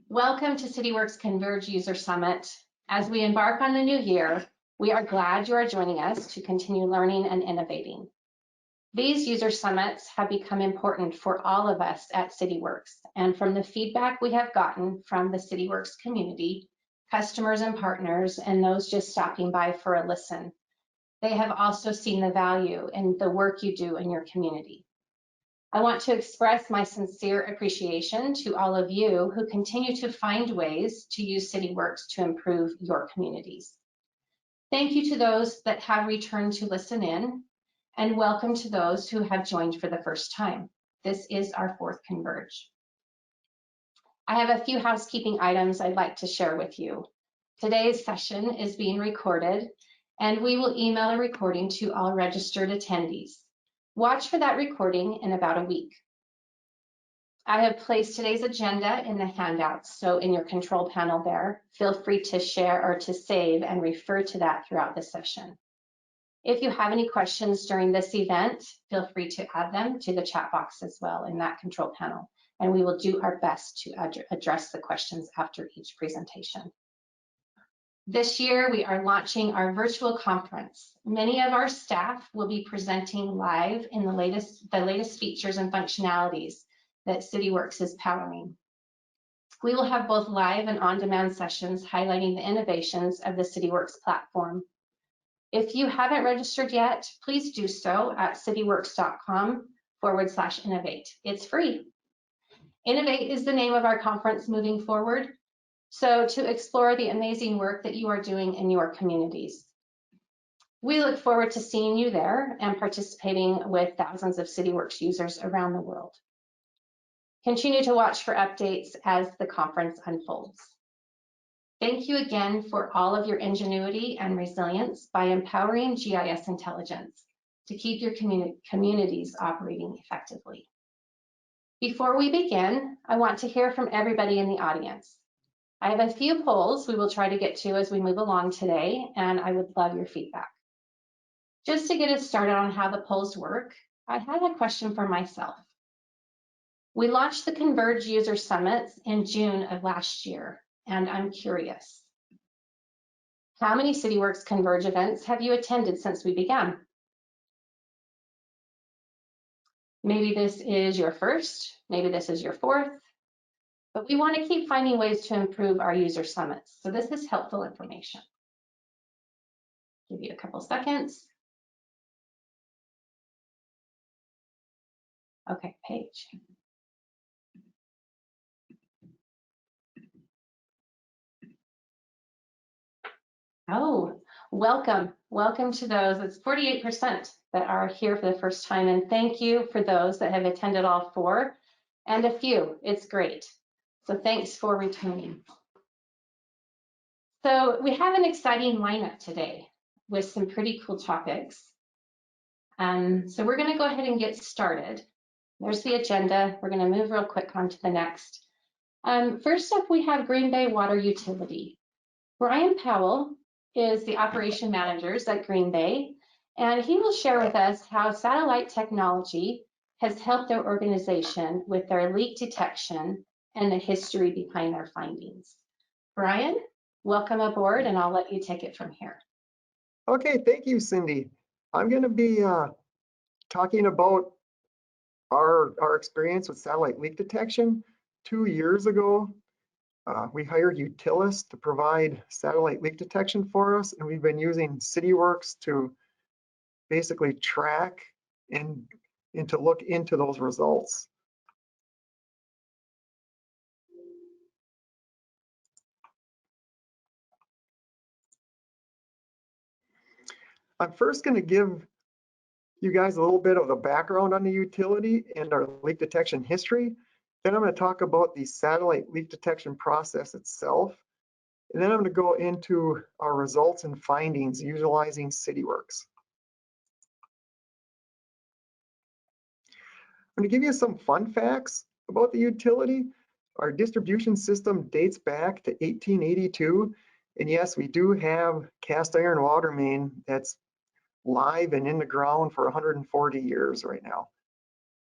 Welcome to Cityworks Converge User Summit. As we embark on the new year, we are glad you are joining us to continue learning and innovating. These user summits have become important for all of us at Cityworks, and from the feedback we have gotten from the Cityworks community, customers and partners, and those just stopping by for a listen, they have also seen the value in the work you do in your community. I want to express my sincere appreciation to all of you who continue to find ways to use Cityworks to improve your communities. Thank you to those that have returned to listen in, and welcome to those who have joined for the first time. This is our fourth Converge. I have a few housekeeping items I'd like to share with you. Today's session is being recorded, and we will email a recording to all registered attendees. Watch for that recording in about a week. I have placed today's agenda in the handouts, so in your control panel there, feel free to share or to save and refer to that throughout the session. If you have any questions during this event, feel free to add them to the chat box as well in that control panel, and we will do our best to address the questions after each presentation. This year, we are launching our virtual conference. Many of our staff will be presenting live in the latest features and functionalities that Cityworks is powering. We will have both live and on-demand sessions highlighting the innovations of the Cityworks platform. If you haven't registered yet, please do so at cityworks.com/innovate. It's free. Innovate is the name of our conference moving forward. So to explore the amazing work that you are doing in your communities. We look forward to seeing you there and participating with thousands of Cityworks users around the world. Continue to watch for updates as the conference unfolds. Thank you again for all of your ingenuity and resilience by empowering GIS intelligence to keep your communities operating effectively. Before we begin, I want to hear from everybody in the audience. I have a few polls we will try to get to as we move along today, and I would love your feedback. Just to get us started on how the polls work, I had a question for myself. We launched the Converge User Summits in June of last year, and I'm curious. How many Cityworks Converge events have you attended since we began? Maybe this is your first, maybe this is your fourth, but we want to keep finding ways to improve our user summits. So this is helpful information. Give you a couple seconds. Okay, Paige. Oh, welcome. Welcome to those. It's 48% that are here for the first time. And thank you for those that have attended all four and a few. It's great. So thanks for returning. So we have an exciting lineup today with some pretty cool topics. So we're going to go ahead and get started. There's the agenda. We're going to move real quick on to the next. First up, we have Green Bay Water Utility. Brian Powell is the operation manager at Green Bay, and he will share with us how satellite technology has helped their organization with their leak detection and the history behind their findings. Brian, welcome aboard, and I'll let you take it from here. Okay, thank you, Cindy. I'm going to be talking about our experience with satellite leak detection. 2 years ago, we hired Utilis to provide satellite leak detection for us, and we've been using Cityworks to basically track and to look into those results. I'm first going to give you guys a little bit of the background on the utility and our leak detection history. Then I'm going to talk about the satellite leak detection process itself. And then I'm going to go into our results and findings utilizing Cityworks. I'm going to give you some fun facts about the utility. Our distribution system dates back to 1882. And yes, we do have cast iron water main that's live and in the ground for 140 years right now.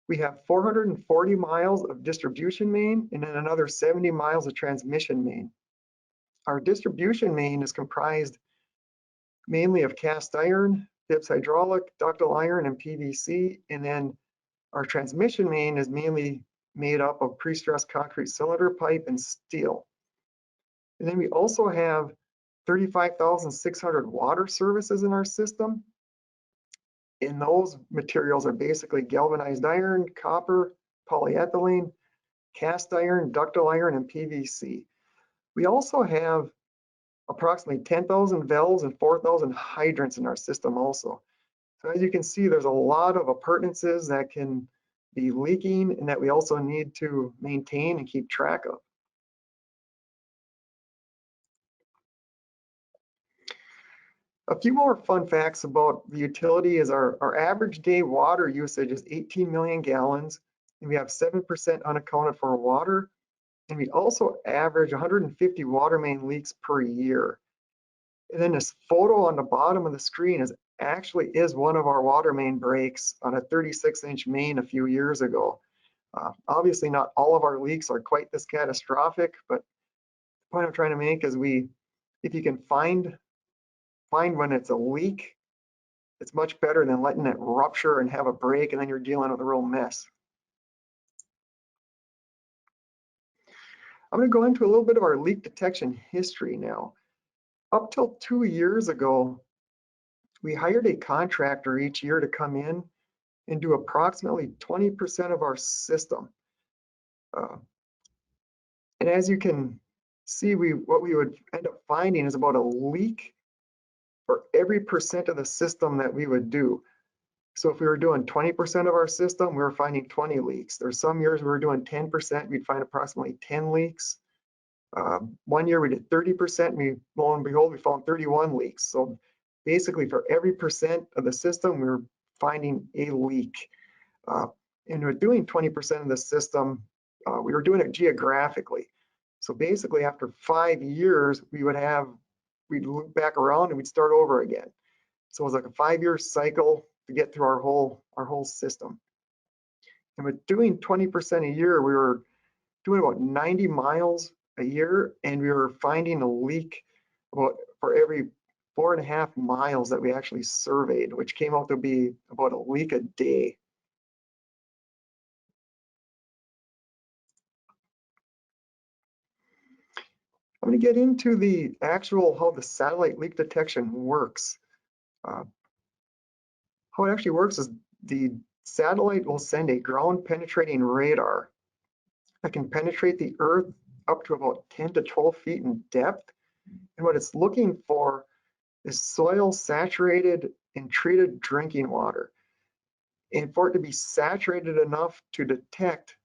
We have 440 miles of distribution main and then another 70 miles of transmission main. Our distribution main is comprised mainly of cast iron, Gibbs hydraulic, ductile iron, and PVC. And then our transmission main is mainly made up of pre-stressed concrete cylinder pipe and steel. And then we also have 35,600 water services in our system. And those materials are basically galvanized iron, copper, polyethylene, cast iron, ductile iron, and PVC. We also have approximately 10,000 valves and 4,000 hydrants in our system also. So as you can see, there's a lot of appurtenances that can be leaking and that we also need to maintain and keep track of. A few more fun facts about the utility is our average day water usage is 18 million gallons, and we have 7% unaccounted for water. And we also average 150 water main leaks per year. And then this photo on the bottom of the screen is one of our water main breaks on a 36-inch main a few years ago. Obviously, not all of our leaks are quite this catastrophic, but the point I'm trying to make is if you can find when it's a leak, it's much better than letting it rupture and have a break and then you're dealing with a real mess. I'm going to go into a little bit of our leak detection history now. Up till 2 years ago, we hired a contractor each year to come in and do approximately 20% of our system. And as you can see, what we would end up finding is about a leak for every percent of the system that we would do. So if we were doing 20% of our system, we were finding 20 leaks. There's some years we were doing 10%, we'd find approximately 10 leaks. One year we did 30%, and lo and behold, we found 31 leaks. So basically for every percent of the system, we were finding a leak. And we're doing 20% of the system, we were doing it geographically. So basically after 5 years, we'd loop back around and we'd start over again. So it was like a 5-year cycle to get through our whole system. And with doing 20% a year, we were doing about 90 miles a year, and we were finding a leak for every 4.5 miles that we actually surveyed, which came out to be about a leak a day. I'm going to get into the how the satellite leak detection works. How it actually works is the satellite will send a ground penetrating radar that can penetrate the earth up to about 10 to 12 feet in depth. And what it's looking for is soil saturated and treated drinking water. And for it to be saturated enough to detect,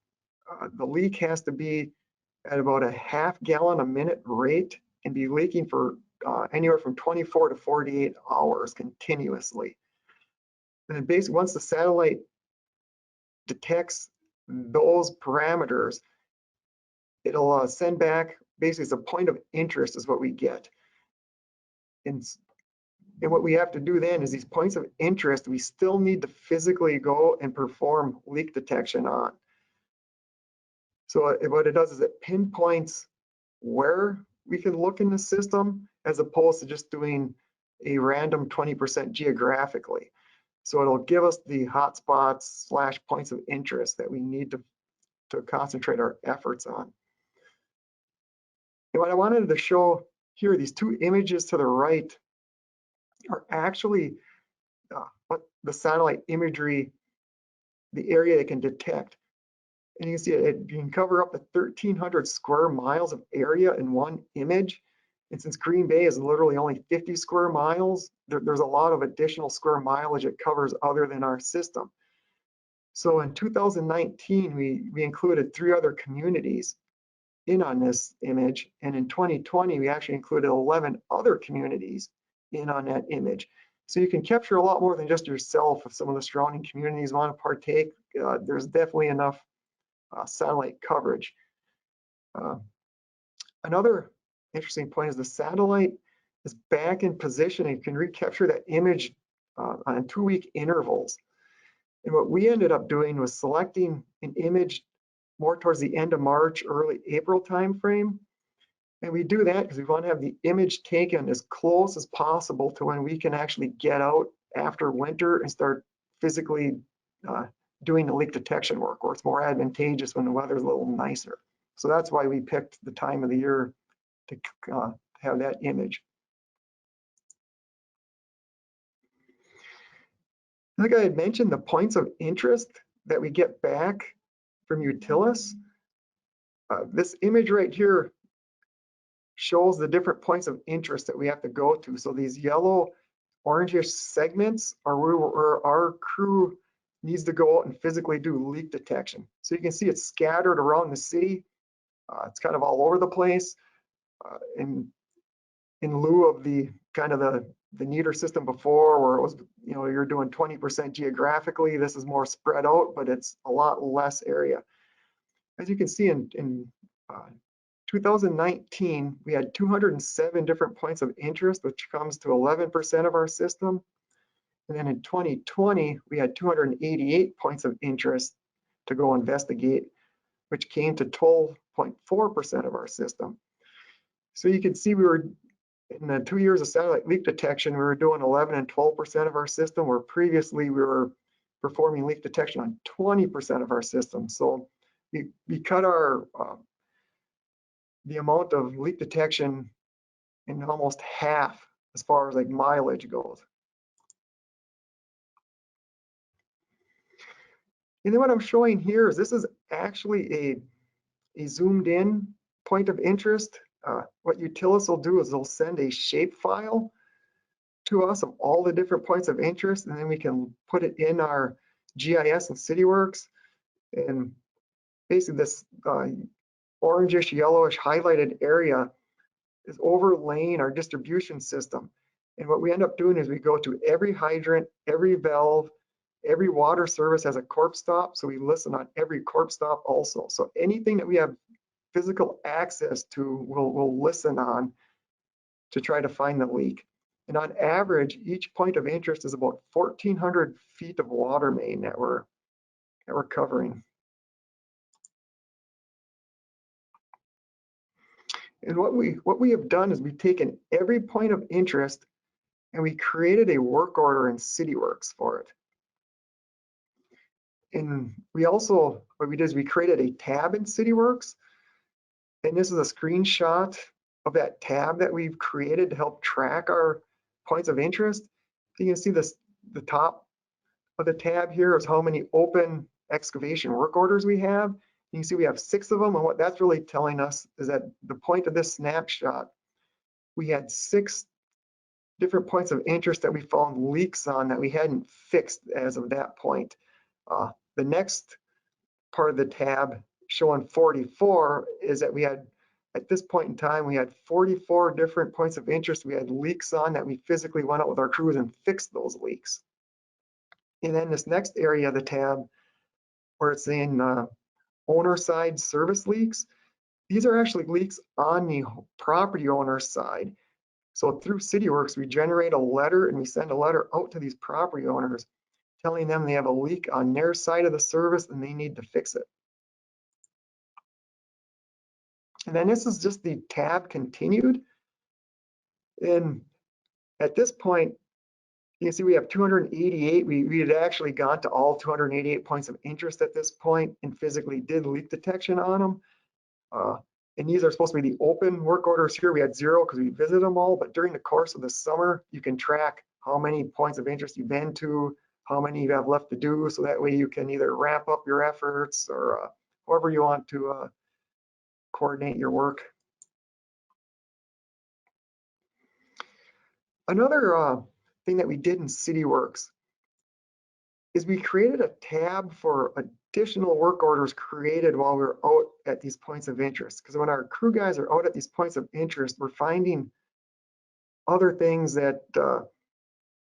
the leak has to be at about a half gallon a minute rate and be leaking for anywhere from 24 to 48 hours continuously. And then basically, once the satellite detects those parameters, it'll send back, basically it's a point of interest is what we get. And what we have to do then is these points of interest, we still need to physically go and perform leak detection on. So what it does is it pinpoints where we can look in the system as opposed to just doing a random 20% geographically. So it'll give us the hotspots / points of interest that we need to concentrate our efforts on. And what I wanted to show here, these two images to the right are actually what the satellite imagery, the area it can detect. And you can see it can cover up to 1,300 square miles of area in one image. And since Green Bay is literally only 50 square miles, there's a lot of additional square mileage it covers other than our system. So in 2019, we included 3 other communities in on this image. And in 2020, we actually included 11 other communities in on that image. So you can capture a lot more than just yourself. If some of the surrounding communities want to partake, there's definitely enough satellite coverage. Another interesting point is the satellite is back in position and can recapture that image on 2-week intervals. And what we ended up doing was selecting an image more towards the end of March, early April timeframe. And we do that because we want to have the image taken as close as possible to when we can actually get out after winter and start physically doing the leak detection work, or it's more advantageous when the weather's a little nicer. So that's why we picked the time of the year to have that image. Like I had mentioned, the points of interest that we get back from Utilis. This image right here shows the different points of interest that we have to go to. So these yellow orangish segments are where our crew needs to go out and physically do leak detection. So you can see it's scattered around the city. It's kind of all over the place. In lieu of the kind of the neater system before, where it was, you're doing 20% geographically, this is more spread out, but it's a lot less area. As you can see in 2019, we had 207 different points of interest, which comes to 11% of our system. And then in 2020, we had 288 points of interest to go investigate, which came to 12.4% of our system. So you can see we were, in the 2 years of satellite leak detection, we were doing 11 and 12% of our system, where previously we were performing leak detection on 20% of our system. So we cut our the amount of leak detection in almost half as far as like mileage goes. And then what I'm showing here is this is actually a zoomed in point of interest. What Utilis will do is they'll send a shape file to us of all the different points of interest, and then we can put it in our GIS and Cityworks. And basically this orangish, yellowish highlighted area is overlaying our distribution system. And what we end up doing is we go to every hydrant, every valve, every water service has a corp stop. So we listen on every corp stop also. So anything that we have physical access to, we'll listen on to try to find the leak. And on average, each point of interest is about 1,400 feet of water main that we're covering. And what we have done is we've taken every point of interest and we created a work order in Cityworks for it. And we also, what we did is we created a tab in Cityworks. And this is a screenshot of that tab that we've created to help track our points of interest. You can see this, the top of the tab here is how many open excavation work orders we have. You can see we have 6 of them, and what that's really telling us is that the point of this snapshot, we had 6 different points of interest that we found leaks on that we hadn't fixed as of that point. The next part of the tab showing 44 is that we had, at this point in time, we had 44 different points of interest we had leaks on that we physically went out with our crews and fixed those leaks. And then this next area of the tab, where it's in owner side service leaks, these are actually leaks on the property owner side. So through Cityworks, we generate a letter and we send a letter out to these property owners telling them they have a leak on their side of the service and they need to fix it. And then this is just the tab continued. And at this point, You can see we have 288. We had actually got to all 288 points of interest at this point and physically did leak detection on them. And these are supposed to be the open work orders here. We had 0 because we visited them all, but during the course of the summer, you can track how many points of interest you've been to, how many you have left to do, so that way you can either ramp up your efforts or however you want to coordinate your work. Another thing that we did in Cityworks is we created a tab for additional work orders created while we were out at these points of interest. Because when our crew guys are out at these points of interest, we're finding other things that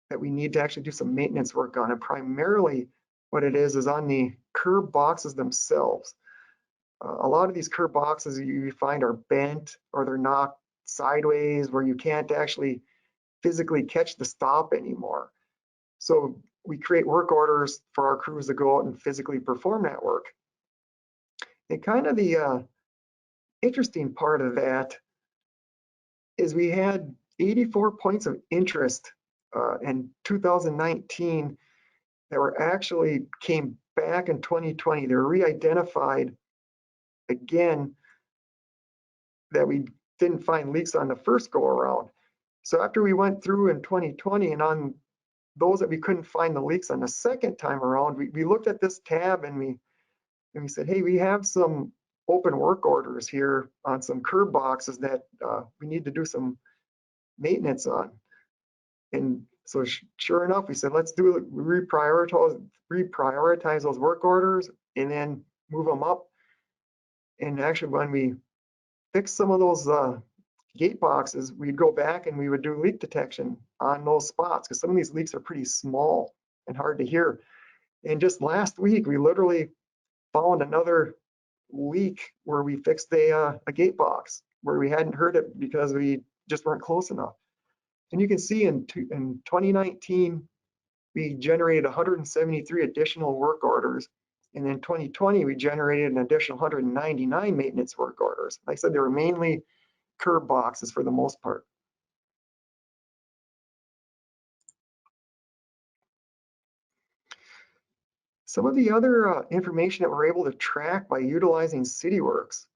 that we need to actually do some maintenance work on. And primarily what it is on the curb boxes themselves. A lot of these curb boxes you find are bent or they're knocked sideways where you can't actually physically catch the stop anymore. So we create work orders for our crews to go out and physically perform that work. And kind of the interesting part of that is we had 84 points of interest in 2019 that were actually came back in 2020. They were re-identified again that we didn't find leaks on the first go around. So after we went through in 2020 and on those that we couldn't find the leaks on the second time around, we looked at this tab and we said, hey, we have some open work orders here on some curb boxes that we need to do some maintenance on. And so sure enough, we said, let's reprioritize those work orders and then move them up. And actually when we fixed some of those gate boxes, we'd go back and we would do leak detection on those spots because some of these leaks are pretty small and hard to hear. And just last week, we literally found another leak where we fixed a gate box where we hadn't heard it because we just weren't close enough. And you can see in 2019, we generated 173 additional work orders. And in 2020, we generated an additional 199 maintenance work orders. Like I said, they were mainly curb boxes for the most part. Some of the other information that we're able to track by utilizing Cityworks.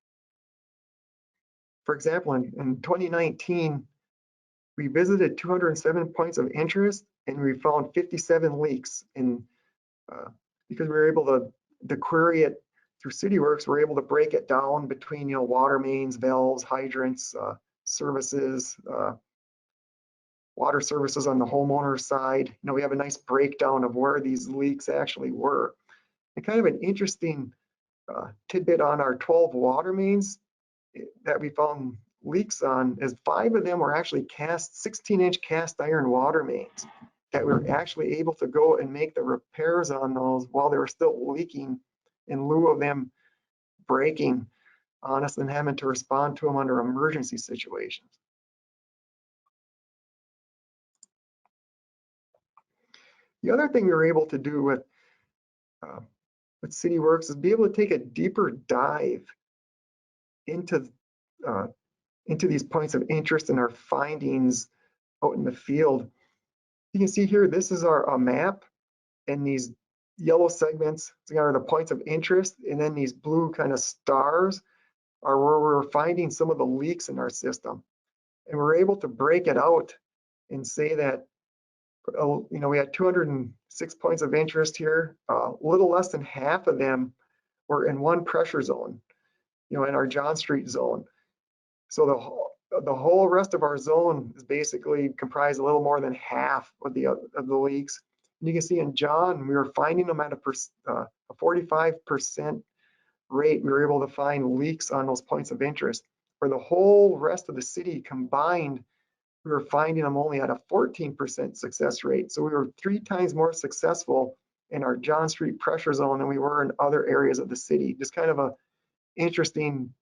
For example, in 2019, we visited 207 points of interest and we found 57 leaks. And because we were able to query it through Cityworks, we're able to break it down between water mains, valves, hydrants, services, water services on the homeowner side. We have a nice breakdown of where these leaks actually were. And kind of an interesting tidbit on our 12 water mains that we found leaks on is 5 of them were actually 16-inch cast iron water mains that we were actually able to go and make the repairs on those while they were still leaking in lieu of them breaking on us and having to respond to them under emergency situations. The other thing we were able to do with Cityworks is be able to take a deeper dive into these points of interest and our findings out in the field. You can see here, this is our map, and these yellow segments are the points of interest, and then these blue kind of stars are where we're finding some of the leaks in our system. And we're able to break it out and say that we had 206 points of interest here. A little less than half of them were in one pressure zone, in our John Street zone. So the whole rest of our zone is basically comprised a little more than half of the leaks. And you can see in John, we were finding them at a 45% rate. We were able to find leaks on those points of interest. For the whole rest of the city combined, we were finding them only at a 14% success rate. So we were 3 times more successful in our John Street pressure zone than we were in other areas of the city. Just kind of a interesting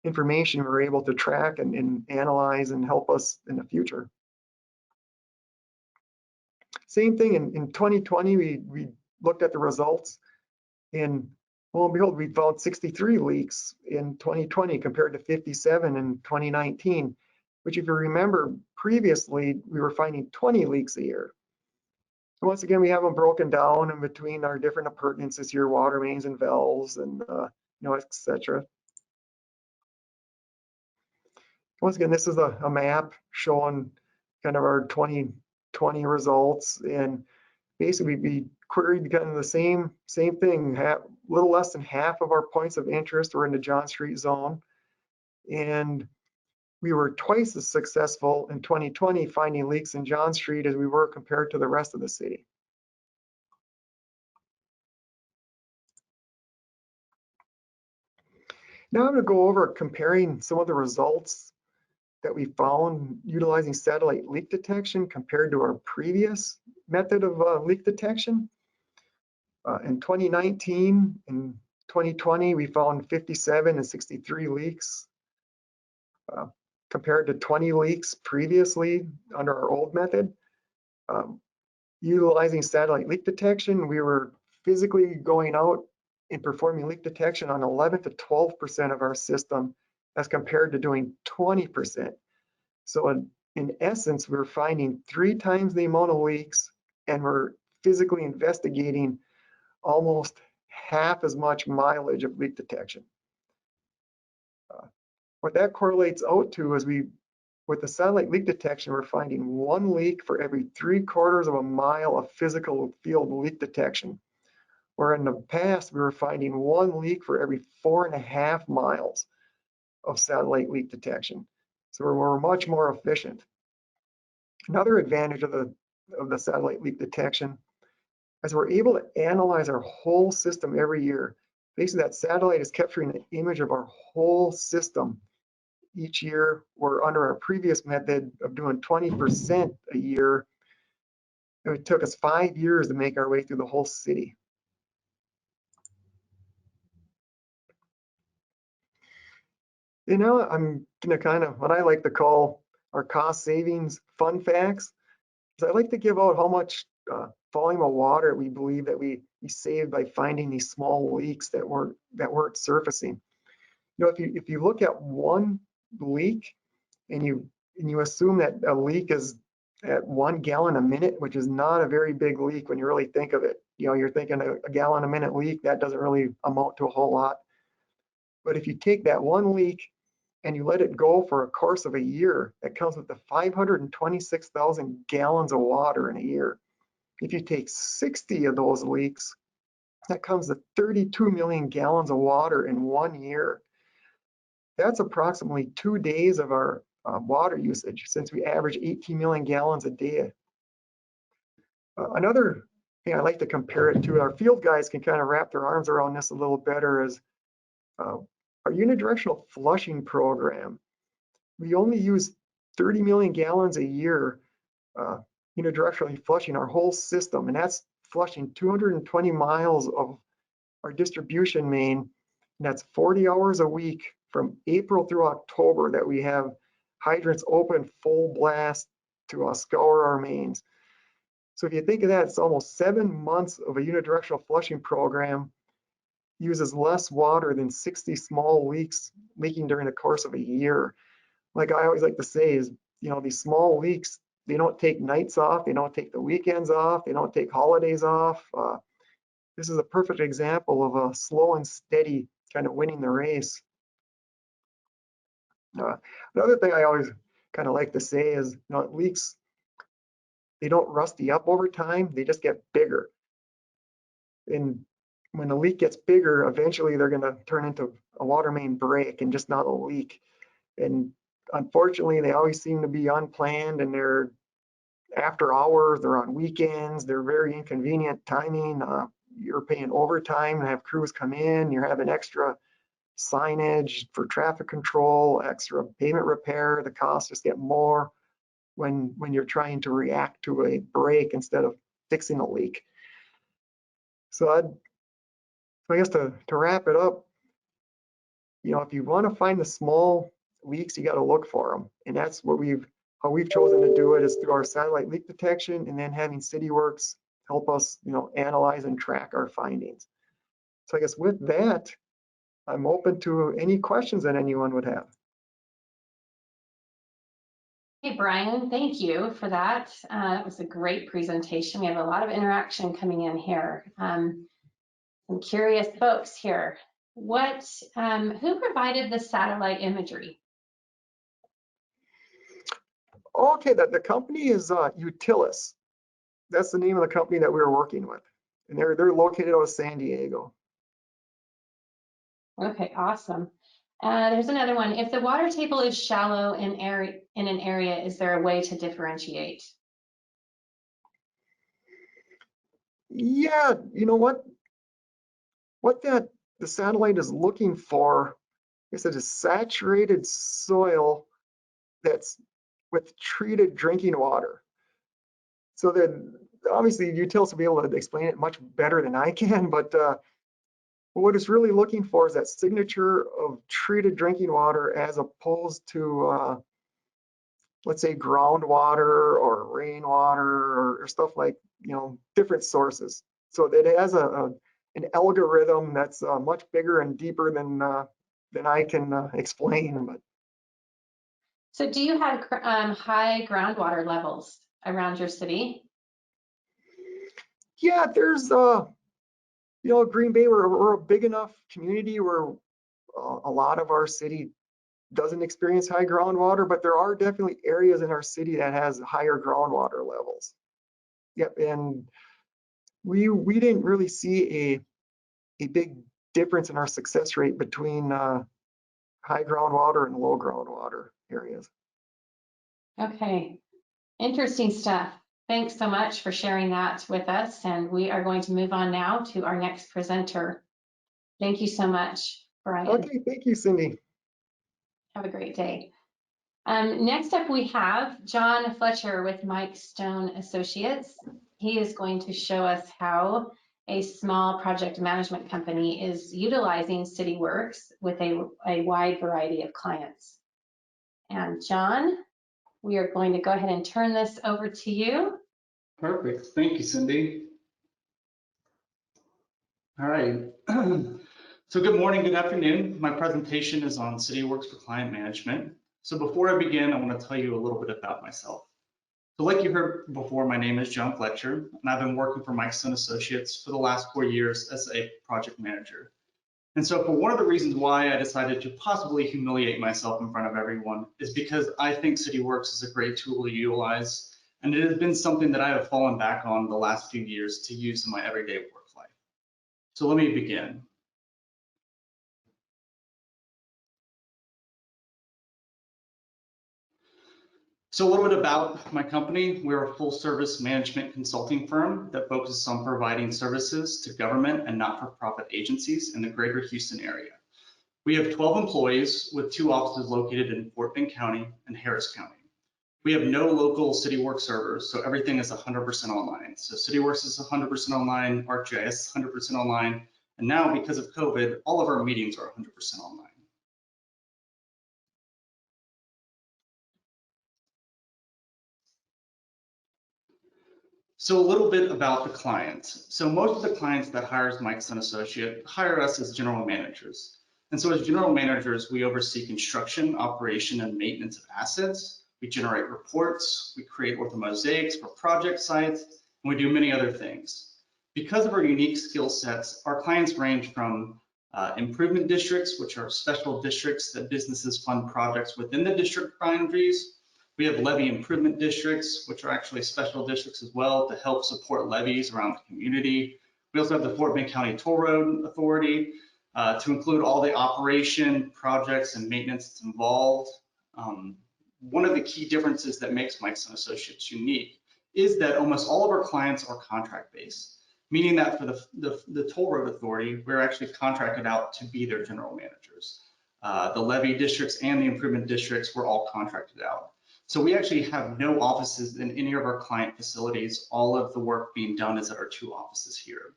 information we were able to track and analyze and help us in the future. Same thing in 2020, we looked at the results, and lo and behold, we found 63 leaks in 2020 compared to 57 in 2019. which if you remember previously, we were finding 20 leaks a year. Once again, we have them broken down in between our different appurtenances here, water mains and valves and etc. Once again, this is a map showing kind of our 2020 results, and basically we queried kind of the same thing. A little less than half of our points of interest were in the John Street zone, and we were twice as successful in 2020 finding leaks in John Street as we were compared to the rest of the city. Now I'm going to go over comparing some of the results that we found utilizing satellite leak detection compared to our previous method of leak detection. In 2019 and 2020, we found 57 and 63 leaks compared to 20 leaks previously under our old method. Utilizing satellite leak detection, we were physically going out and performing leak detection on 11 to 12% of our system as compared to doing 20%. So in essence, we're finding 3 times the amount of leaks, and we're physically investigating almost half as much mileage of leak detection. What that correlates out to is with the satellite leak detection, we're finding 1 leak for every 3/4 of a mile of physical field leak detection. Where in the past, we were finding 1 leak for every 4.5 miles of satellite leak detection. So we're much more efficient. Another advantage of the satellite leak detection is we're able to analyze our whole system every year. Basically, that satellite is capturing an image of our whole system each year, where under our previous method of doing 20% a year, it took us 5 years to make our way through the whole city. And now I'm gonna kind of, what I like to call our cost savings fun facts. I like to give out how much volume of water we believe that we saved by finding these small leaks that weren't surfacing. You know, if you look at 1 leak and you assume that a leak is at 1 gallon a minute, which is not a very big leak when you really think of it. You know, you're thinking a gallon a minute leak, that doesn't really amount to a whole lot. But if you take that 1 leak and you let it go for a course of a year, that comes with the 526,000 gallons of water in a year. If you take 60 of those leaks, that comes to 32 million gallons of water in 1 year. That's approximately 2 days of our water usage, since we average 18 million gallons a day. Another thing I like to compare it to, our field guys can kind of wrap their arms around this a little better, is our unidirectional flushing program. We only use 30 million gallons a year unidirectionally flushing our whole system, and that's flushing 220 miles of our distribution main, and that's 40 hours a week from April through October that we have hydrants open full blast to scour our mains. So if you think of that, it's almost 7 months of a unidirectional flushing program uses less water than 60 small leaks leaking during the course of a year. Like I always like to say is, you know, these small leaks, they don't take nights off, they don't take the weekends off, they don't take holidays off. This is a perfect example of a slow and steady kind of winning the race. Another thing I always kind of like to say is, you know, leaks, they don't rusty up over time, they just get bigger. And when a leak gets bigger, eventually they're going to turn into a water main break and just not a leak. And unfortunately, they always seem to be unplanned, and they're after hours, they're on weekends, they're very inconvenient timing. You're paying overtime to have crews come in, you're having extra signage for traffic control, extra pavement repair. The costs just get more when you're trying to react to a break instead of fixing a leak. So I guess to wrap it up, you know, if you want to find the small leaks, you got to look for them, and that's what how we've chosen to do it, is through our satellite leak detection, and then having Cityworks help us, you know, analyze and track our findings. So I guess with that, I'm open to any questions that anyone would have. Hey, Brian, thank you for that. That was a great presentation. We have a lot of interaction coming in here. Some curious folks here. Who provided the satellite imagery? Okay, the company is Utilis. That's the name of the company that we were working with. And they're located out of San Diego. Okay, awesome. There's another one. If the water table is shallow in an area, is there a way to differentiate? Yeah, you know what? What the satellite is looking for is a saturated soil that's with treated drinking water. So that obviously Utilis will be able to explain it much better than I can, but what it's really looking for is that signature of treated drinking water as opposed to let's say groundwater or rainwater or stuff like, different sources. So it has an algorithm that's much bigger and deeper than I can explain. But So do you have high groundwater levels around your city? yeah, there's Green Bay, we're a big enough community where a lot of our city doesn't experience high groundwater, but there are definitely areas in our city that has higher groundwater levels. Yep, and we didn't really see a big difference in our success rate between high groundwater and low groundwater areas. Okay, interesting stuff. Thanks so much for sharing that with us. And we are going to move on now to our next presenter. Thank you so much, Brian. Okay, thank you, Cindy. Have a great day. Next up, we have John Fletcher with Mike Stone Associates. He is going to show us how a small project management company is utilizing Cityworks with a wide variety of clients. And John, we are going to go ahead and turn this over to you. Perfect. Thank you, Cindy. All right. So good morning, good afternoon. My presentation is on Cityworks for Client Management. So before I begin, I want to tell you a little bit about myself. So like you heard before, my name is John Fletcher, and I've been working for Mike Stone Associates for the last 4 years as a project manager. And so for one of the reasons why I decided to possibly humiliate myself in front of everyone is because I think Cityworks is a great tool to utilize, and it has been something that I have fallen back on the last few years to use in my everyday work life. So let me begin. So a little bit about my company. We're a full service management consulting firm that focuses on providing services to government and not-for-profit agencies in the greater Houston area. We have 12 employees with 2 offices located in Fort Bend County and Harris County. We have no local Cityworks servers, so everything is 100% online. So Cityworks is 100% online, ArcGIS is 100% online, and now because of COVID, all of our meetings are 100% online. So a little bit about the clients. So most of the clients that hires Mike Stone Associate hire us as general managers. And so as general managers, we oversee construction, operation, and maintenance of assets. We generate reports, we create orthomosaics for project sites, and we do many other things. Because of our unique skill sets, our clients range from improvement districts, which are special districts that businesses fund projects within the district boundaries. We have levee improvement districts, which are actually special districts as well to help support levees around the community. We also have the Fort Bend County Toll Road Authority to include all the operation, projects, and maintenance that's involved. One of the key differences that makes Mike Stone Associates unique is that almost all of our clients are contract-based, meaning that for the Toll Road Authority, we're actually contracted out to be their general managers. The levee districts and the improvement districts were all contracted out. So we actually have no offices in any of our client facilities. All of the work being done is at our 2 offices here.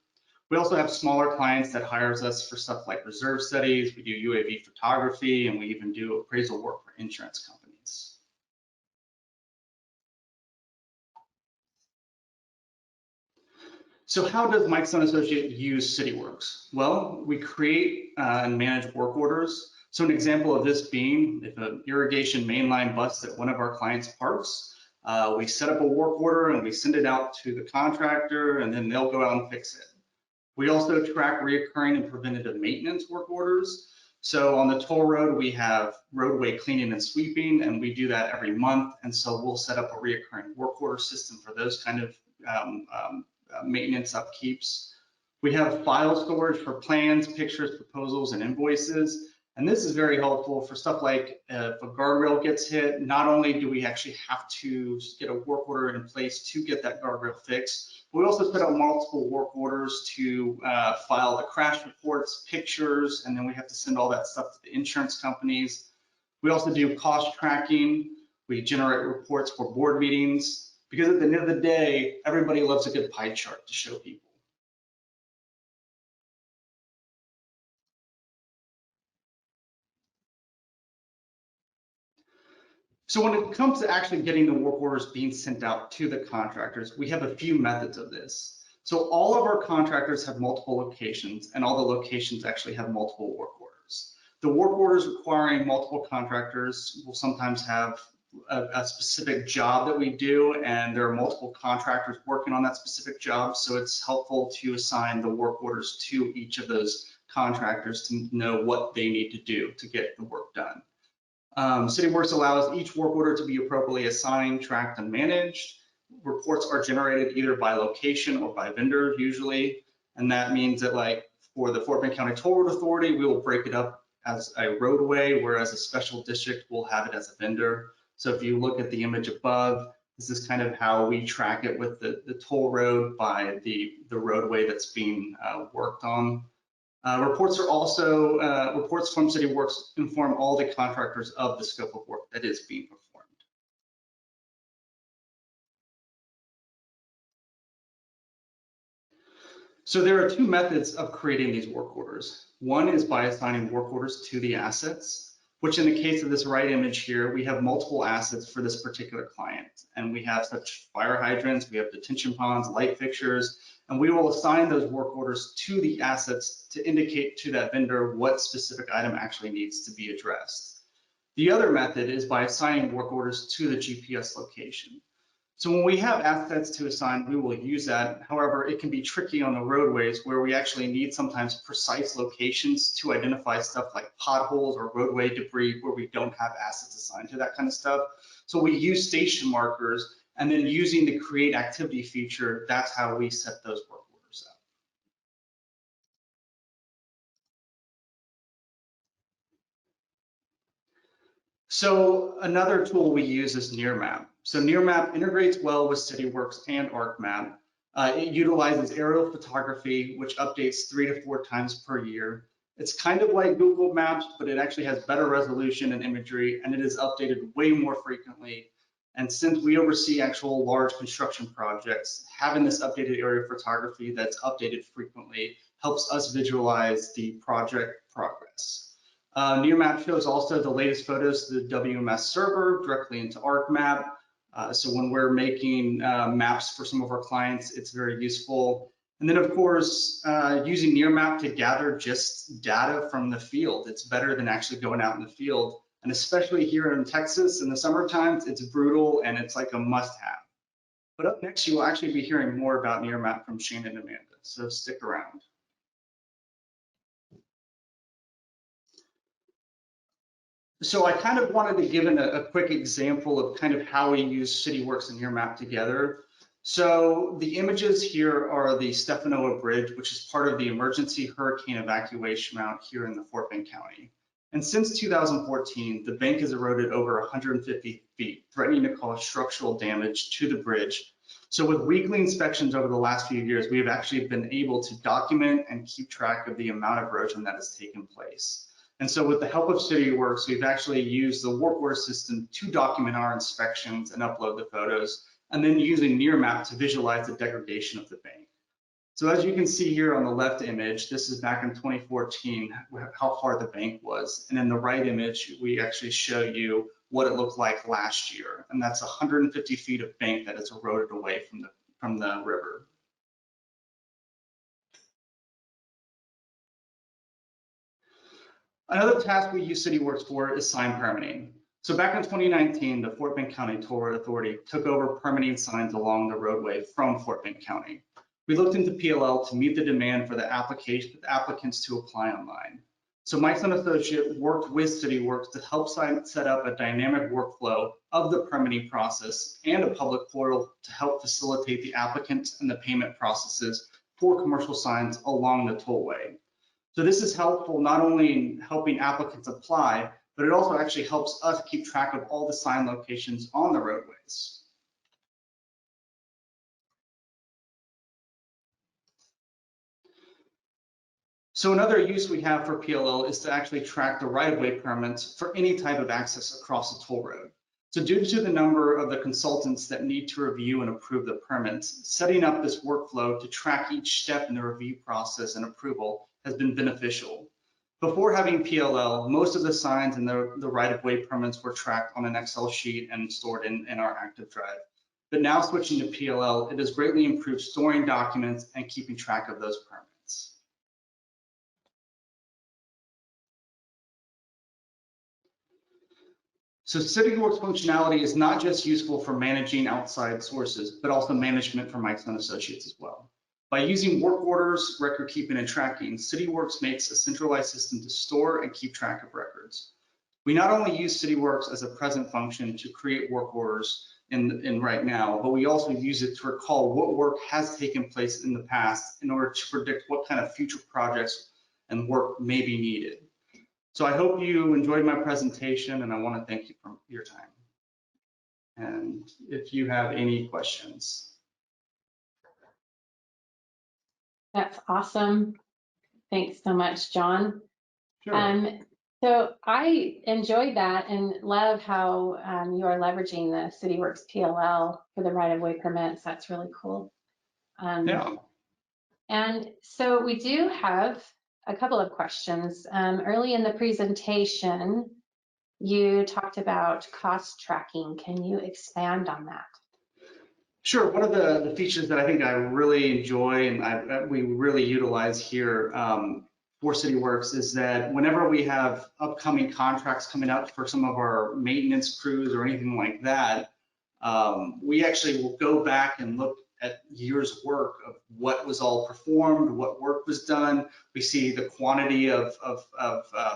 We also have smaller clients that hires us for stuff like reserve studies. We do UAV photography, and we even do appraisal work for insurance companies. So how does Mike Stone Associate use Cityworks? Well, we create and manage work orders So an example of this being, if an irrigation main line busts at one of our clients' parks, we set up a work order and we send it out to the contractor, and then they'll go out and fix it. We also track reoccurring and preventative maintenance work orders. So on the toll road, we have roadway cleaning and sweeping, and we do that every month. And so we'll set up a reoccurring work order system for those kind of maintenance upkeeps. We have file storage for plans, pictures, proposals, and invoices. And this is very helpful for stuff like if a guardrail gets hit, not only do we actually have to get a work order in place to get that guardrail fixed, but we also set up multiple work orders to file the crash reports, pictures, and then we have to send all that stuff to the insurance companies. We also do cost tracking. We generate reports for board meetings, because at the end of the day, everybody loves a good pie chart to show people. So when it comes to actually getting the work orders being sent out to the contractors, we have a few methods of this. So all of our contractors have multiple locations, and all the locations actually have multiple work orders. The work orders requiring multiple contractors will sometimes have a specific job that we do, and there are multiple contractors working on that specific job. So it's helpful to assign the work orders to each of those contractors to know what they need to do to get the work done. Cityworks allows each work order to be appropriately assigned, tracked, and managed. Reports are generated either by location or by vendor usually, and that means that like for the Fort Bend County Toll Road Authority, we will break it up as a roadway, whereas a special district will have it as a vendor. So if you look at the image above, this is kind of how we track it with the toll road by the roadway that's being worked on. Reports are also, reports from Cityworks inform all the contractors of the scope of work that is being performed. So there are two methods of creating these work orders. One is by assigning work orders to the assets, which in the case of this right image here, we have multiple assets for this particular client. And we have such fire hydrants, we have detention ponds, light fixtures, and we will assign those work orders to the assets to indicate to that vendor what specific item actually needs to be addressed. The other method is by assigning work orders to the GPS location. So when we have assets to assign, we will use that. However, it can be tricky on the roadways where we actually need sometimes precise locations to identify stuff like potholes or roadway debris where we don't have assets assigned to that kind of stuff. So we use station markers, and then using the create activity feature, that's how we set those work orders up. So another tool we use is Nearmap. So Nearmap integrates well with Cityworks and ArcMap. It utilizes aerial photography, which updates 3 to 4 times per year. It's kind of like Google Maps, but it actually has better resolution and imagery, and it is updated way more frequently. And since we oversee actual large construction projects, having this updated aerial photography that's updated frequently helps us visualize the project progress. Nearmap shows also the latest photos to the WMS server directly into ArcMap. So when we're making maps for some of our clients, it's very useful. And then of course, using Nearmap to gather just data from the field. It's better than actually going out in the field. And especially here in Texas in the summer times, it's brutal and it's like a must-have. But up next, you will actually be hearing more about Nearmap from Shane and Amanda, so stick around. So I kind of wanted to give a quick example of kind of how we use Cityworks and Nearmap together. So the images here are the Stefanoa Bridge, which is part of the emergency hurricane evacuation route here in the Fort Bend County. And since 2014, the bank has eroded over 150 feet, threatening to cause structural damage to the bridge. So with weekly inspections over the last few years, we have actually been able to document and keep track of the amount of erosion that has taken place. And so with the help of Cityworks, we've actually used the work order system to document our inspections and upload the photos, and then using Nearmap to visualize the degradation of the bank. So as you can see here on the left image, this is back in 2014, how far the bank was. And in the right image, we actually show you what it looked like last year. And that's 150 feet of bank that is eroded away from the river. Another task we use Cityworks for is sign permitting. So back in 2019, the Fort Bend County Toll Authority took over permitting signs along the roadway from Fort Bend County. We looked into PLL to meet the demand for the applicants to apply online. So Mike's and Associate worked with Cityworks to help set up a dynamic workflow of the permitting process and a public portal to help facilitate the applicants and the payment processes for commercial signs along the tollway. So this is helpful not only in helping applicants apply, but it also actually helps us keep track of all the sign locations on the roadways. So another use we have for PLL is to actually track the right-of-way permits for any type of access across a toll road. So due to the number of the consultants that need to review and approve the permits, setting up this workflow to track each step in the review process and approval has been beneficial. Before having PLL, most of the signs and the right-of-way permits were tracked on an Excel sheet and stored in our active drive. But now switching to PLL, it has greatly improved storing documents and keeping track of those permits. So Cityworks functionality is not just useful for managing outside sources, but also management for Mike's and Associates as well. By using work orders, record keeping, and tracking, Cityworks makes a centralized system to store and keep track of records. We not only use Cityworks as a present function to create work orders in right now, but we also use it to recall what work has taken place in the past in order to predict what kind of future projects and work may be needed. So I hope you enjoyed my presentation, and I want to thank you for your time. And if you have any questions. That's awesome. Thanks so much, John. Sure. So I enjoyed that and love how you are leveraging the Cityworks PLL for the right-of-way permits. That's really cool. Yeah. And so we do have a couple of questions. Early in the presentation, you talked about cost tracking. Can you expand on that? Sure. One of the features that I think I really enjoy and we really utilize here for Cityworks is that whenever we have upcoming contracts coming up for some of our maintenance crews or anything like that, we actually will go back and look at years' work of what was all performed, what work was done. We see the quantity of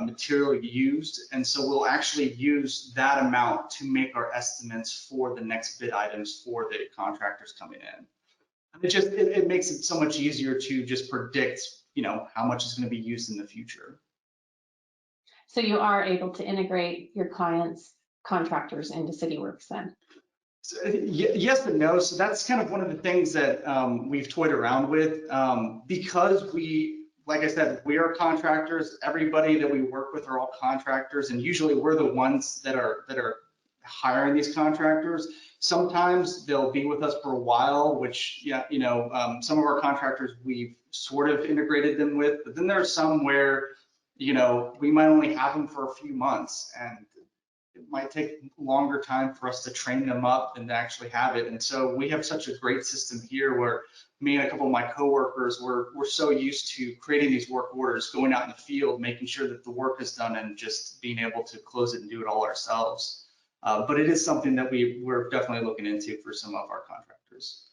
material used, and so we'll actually use that amount to make our estimates for the next bid items for the contractors coming in. And it makes it so much easier to just predict, how much is going to be used in the future. So you are able to integrate your clients' contractors into Cityworks then? Yes and no. So that's kind of one of the things that we've toyed around with because like I said, we are contractors. Everybody that we work with are all contractors, and usually we're the ones that are hiring these contractors. Sometimes they'll be with us for a while, which some of our contractors we've sort of integrated them with, but then there's some where we might only have them for a few months, and it might take longer time for us to train them up than to actually have it. And so we have such a great system here where me and a couple of my coworkers, we're so used to creating these work orders, going out in the field, making sure that the work is done and just being able to close it and do it all ourselves. But it is something that we're definitely looking into for some of our contractors.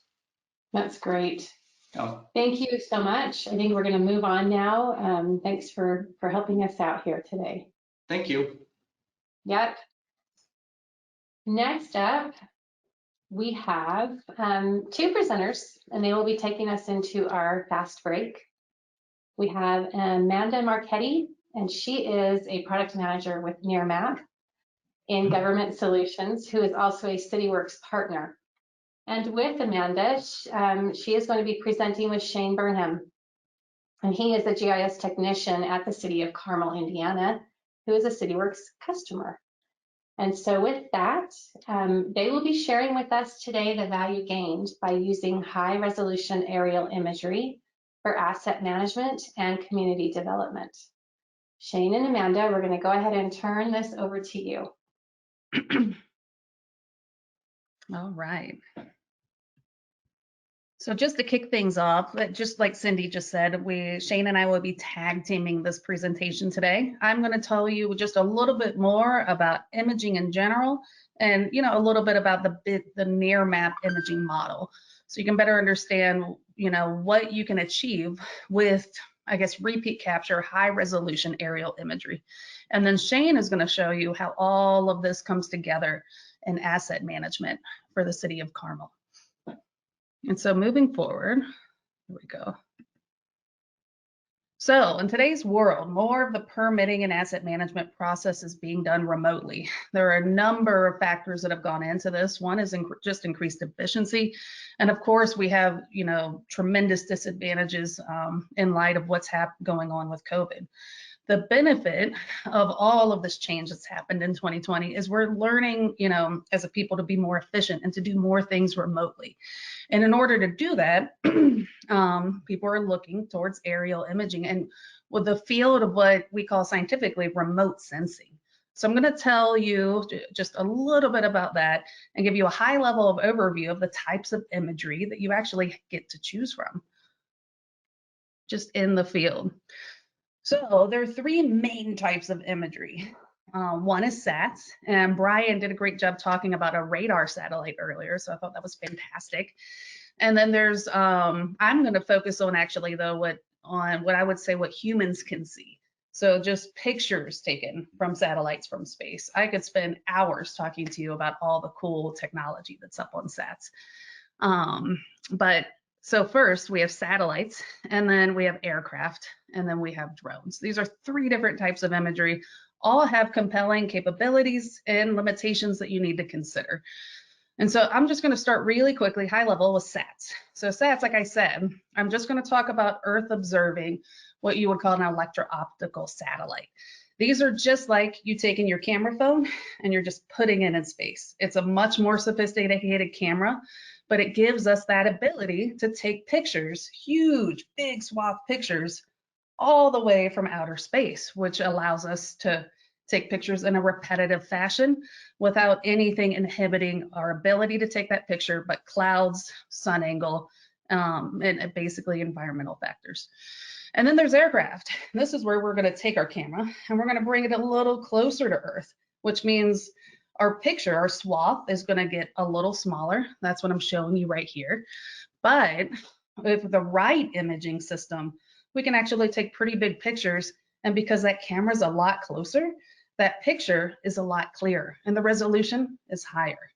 That's great. Yeah. Thank you so much. I think we're going to move on now. Thanks for helping us out here today. Thank you. Yep. Next up, we have two presenters, and they will be taking us into our fast break. We have Amanda Marchetti, and she is a product manager with Nearmap in Government Solutions, who is also a Cityworks partner. And with Amanda, she is going to be presenting with Shane Burnham, and he is a GIS technician at the city of Carmel, Indiana, who is a Cityworks customer. And so with that, they will be sharing with us today the value gained by using high resolution aerial imagery for asset management and community development. Shane and Amanda, we're going to go ahead and turn this over to you. All right. So just to kick things off, just like Cindy just said, Shane and I will be tag teaming this presentation today. I'm going to tell you just a little bit more about imaging in general, and a little bit about the Nearmap imaging model, so you can better understand what you can achieve with, I guess, repeat capture, high resolution aerial imagery. And then Shane is going to show you how all of this comes together in asset management for the city of Carmel. And so moving forward, here we go. So in today's world, more of the permitting and asset management process is being done remotely. There are a number of factors that have gone into this. One is just increased efficiency. And of course, we have, tremendous disadvantages in light of what's going on with COVID. The benefit of all of this change that's happened in 2020 is we're learning, as a people, to be more efficient and to do more things remotely. And in order to do that, people are looking towards aerial imaging and with the field of what we call scientifically remote sensing. So I'm going to tell you just a little bit about that and give you a high level of overview of the types of imagery that you actually get to choose from just in the field. So there are three main types of imagery. One is SATs, and Brian did a great job talking about a radar satellite earlier, so I thought that was fantastic. And then there's, I'm going to focus on actually though what I would say what humans can see. So just pictures taken from satellites from space. I could spend hours talking to you about all the cool technology that's up on SATs. So first we have satellites, and then we have aircraft, and then we have drones. These are three different types of imagery, all have compelling capabilities and limitations that you need to consider. And so I'm just going to start really quickly, high level, with SATs. So SATs, like I said, I'm just going to talk about Earth observing, what you would call an electro-optical satellite. These are just like you taking your camera phone and you're just putting it in space. It's a much more sophisticated camera, but it gives us that ability to take pictures, huge, big swath pictures, all the way from outer space, which allows us to take pictures in a repetitive fashion without anything inhibiting our ability to take that picture, but clouds, sun angle, and basically environmental factors. And then there's aircraft. This is where we're going to take our camera and we're going to bring it a little closer to Earth, which means our picture, our swath, is going to get a little smaller. That's what I'm showing you right here. But with the right imaging system, we can actually take pretty big pictures. And because that camera is a lot closer, that picture is a lot clearer and the resolution is higher.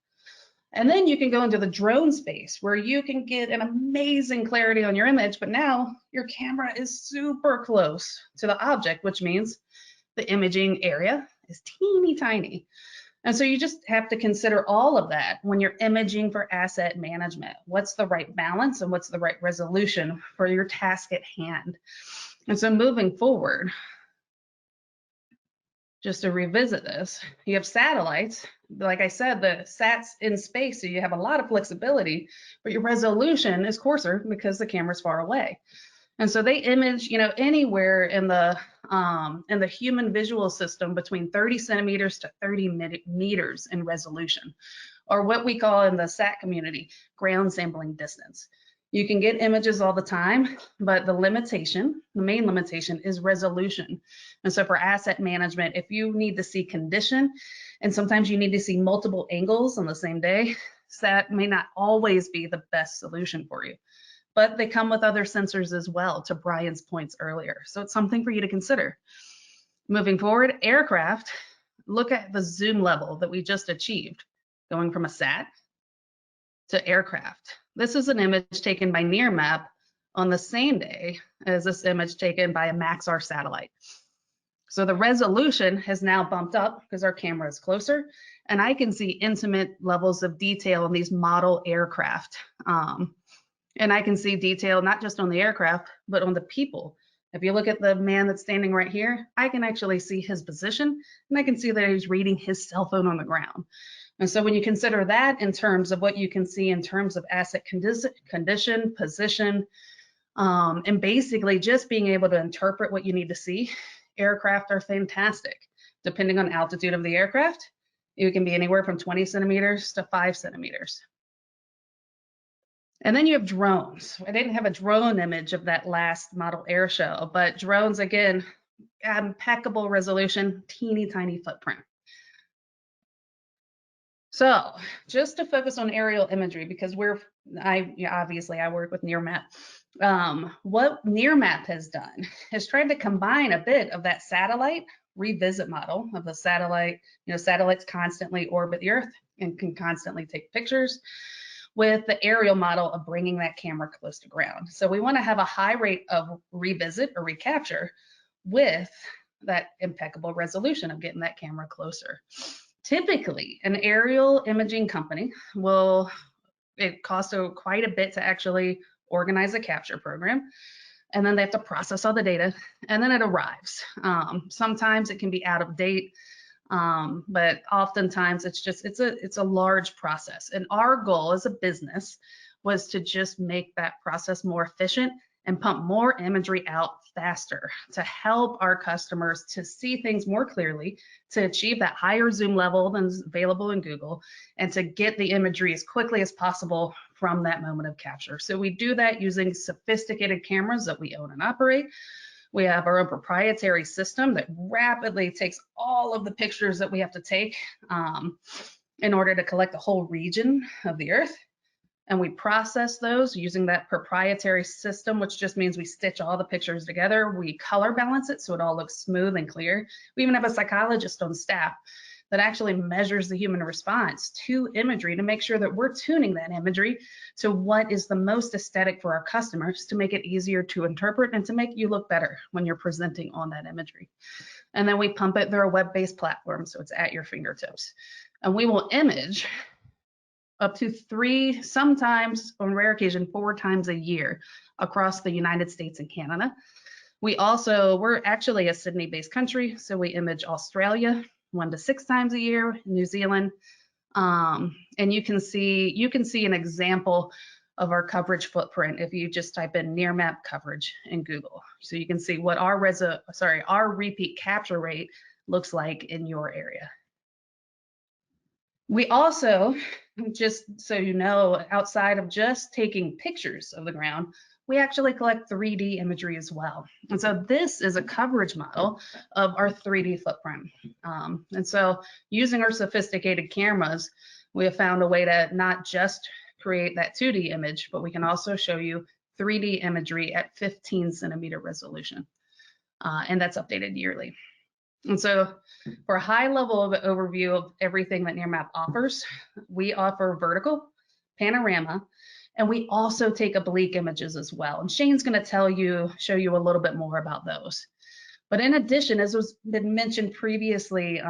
And then you can go into the drone space where you can get an amazing clarity on your image, but now your camera is super close to the object, which means the imaging area is teeny tiny. And so you just have to consider all of that when you're imaging for asset management. What's the right balance and what's the right resolution for your task at hand? And so moving forward, just to revisit this, you have satellites. Like I said, the SAT's in space, so you have a lot of flexibility, but your resolution is coarser because the camera's far away. And so they image, anywhere in the human visual system between 30 centimeters to 30 meters in resolution, or what we call in the SAT community, ground sampling distance. You can get images all the time, but the main limitation is resolution. And so for asset management, if you need to see condition, and sometimes you need to see multiple angles on the same day, SAT may not always be the best solution for you. But they come with other sensors as well, to Brian's points earlier. So it's something for you to consider. Moving forward, aircraft, look at the zoom level that we just achieved, going from a SAT to aircraft. This is an image taken by Nearmap on the same day as this image taken by a Maxar satellite. So the resolution has now bumped up because our camera is closer, and I can see intimate levels of detail in these model aircraft. And I can see detail not just on the aircraft, but on the people. If you look at the man that's standing right here, I can actually see his position, and I can see that he's reading his cell phone on the ground. And so when you consider that in terms of what you can see in terms of asset condition, position, and basically just being able to interpret what you need to see, aircraft are fantastic. Depending on altitude of the aircraft, it can be anywhere from 20 centimeters to 5 centimeters. And then you have drones. I didn't have a drone image of that last model air show, but drones, again, impeccable resolution, teeny tiny footprint. So just to focus on aerial imagery, because obviously I work with Nearmap. What Nearmap has done is tried to combine a bit of that satellite revisit model of the satellite. Satellites constantly orbit the Earth and can constantly take pictures, with the aerial model of bringing that camera close to ground. So we want to have a high rate of revisit or recapture with that impeccable resolution of getting that camera closer. Typically, an aerial imaging company it costs quite a bit to actually organize a capture program. And then they have to process all the data, and then it arrives. Sometimes it can be out of date, but oftentimes it's a large process. And our goal as a business was to just make that process more efficient and pump more imagery out faster to help our customers to see things more clearly, to achieve that higher zoom level than is available in Google, and to get the imagery as quickly as possible from that moment of capture. So we do that using sophisticated cameras that we own and operate. We have our own proprietary system that rapidly takes all of the pictures that we have to take in order to collect the whole region of the Earth. And we process those using that proprietary system, which just means we stitch all the pictures together. We color balance it so it all looks smooth and clear. We even have a psychologist on staff that actually measures the human response to imagery to make sure that we're tuning that imagery to what is the most aesthetic for our customers, to make it easier to interpret and to make you look better when you're presenting on that imagery. And then we pump it through a web-based platform, so it's at your fingertips. And we will image up to 3, sometimes on rare occasion, 4 times a year across the United States and Canada. We're actually a Sydney-based country, so we image Australia 1 to 6 times a year, New Zealand, and you can see an example of our coverage footprint if you just type in Nearmap coverage in Google. So you can see what our repeat capture rate looks like in your area. We also, just so you know, outside of just taking pictures of the ground, we actually collect 3D imagery as well. And so this is a coverage model of our 3D footprint. And so using our sophisticated cameras, we have found a way to not just create that 2D image, but we can also show you 3D imagery at 15 centimeter resolution. And that's updated yearly. And so for a high level of overview of everything that Nearmap offers, we offer vertical, panorama, and we also take oblique images as well. And Shane's going to show you a little bit more about those. But in addition, as was been mentioned previously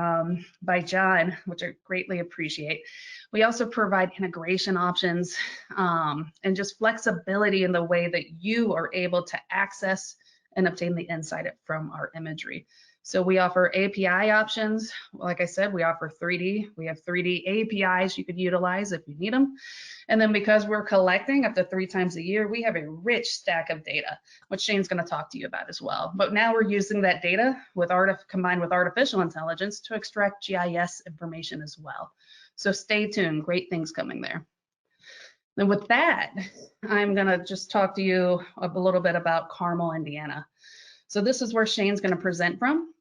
by John, which I greatly appreciate, we also provide integration options and just flexibility in the way that you are able to access and obtain the insight from our imagery. So we offer API options. Like I said, we offer 3D. We have 3D APIs you could utilize if you need them. And then because we're collecting up to 3 times a year, we have a rich stack of data, which Shane's going to talk to you about as well. But now we're using that data combined with artificial intelligence to extract GIS information as well. So stay tuned, great things coming there. And with that, I'm going to just talk to you a little bit about Carmel, Indiana. So this is where Shane's going to present from.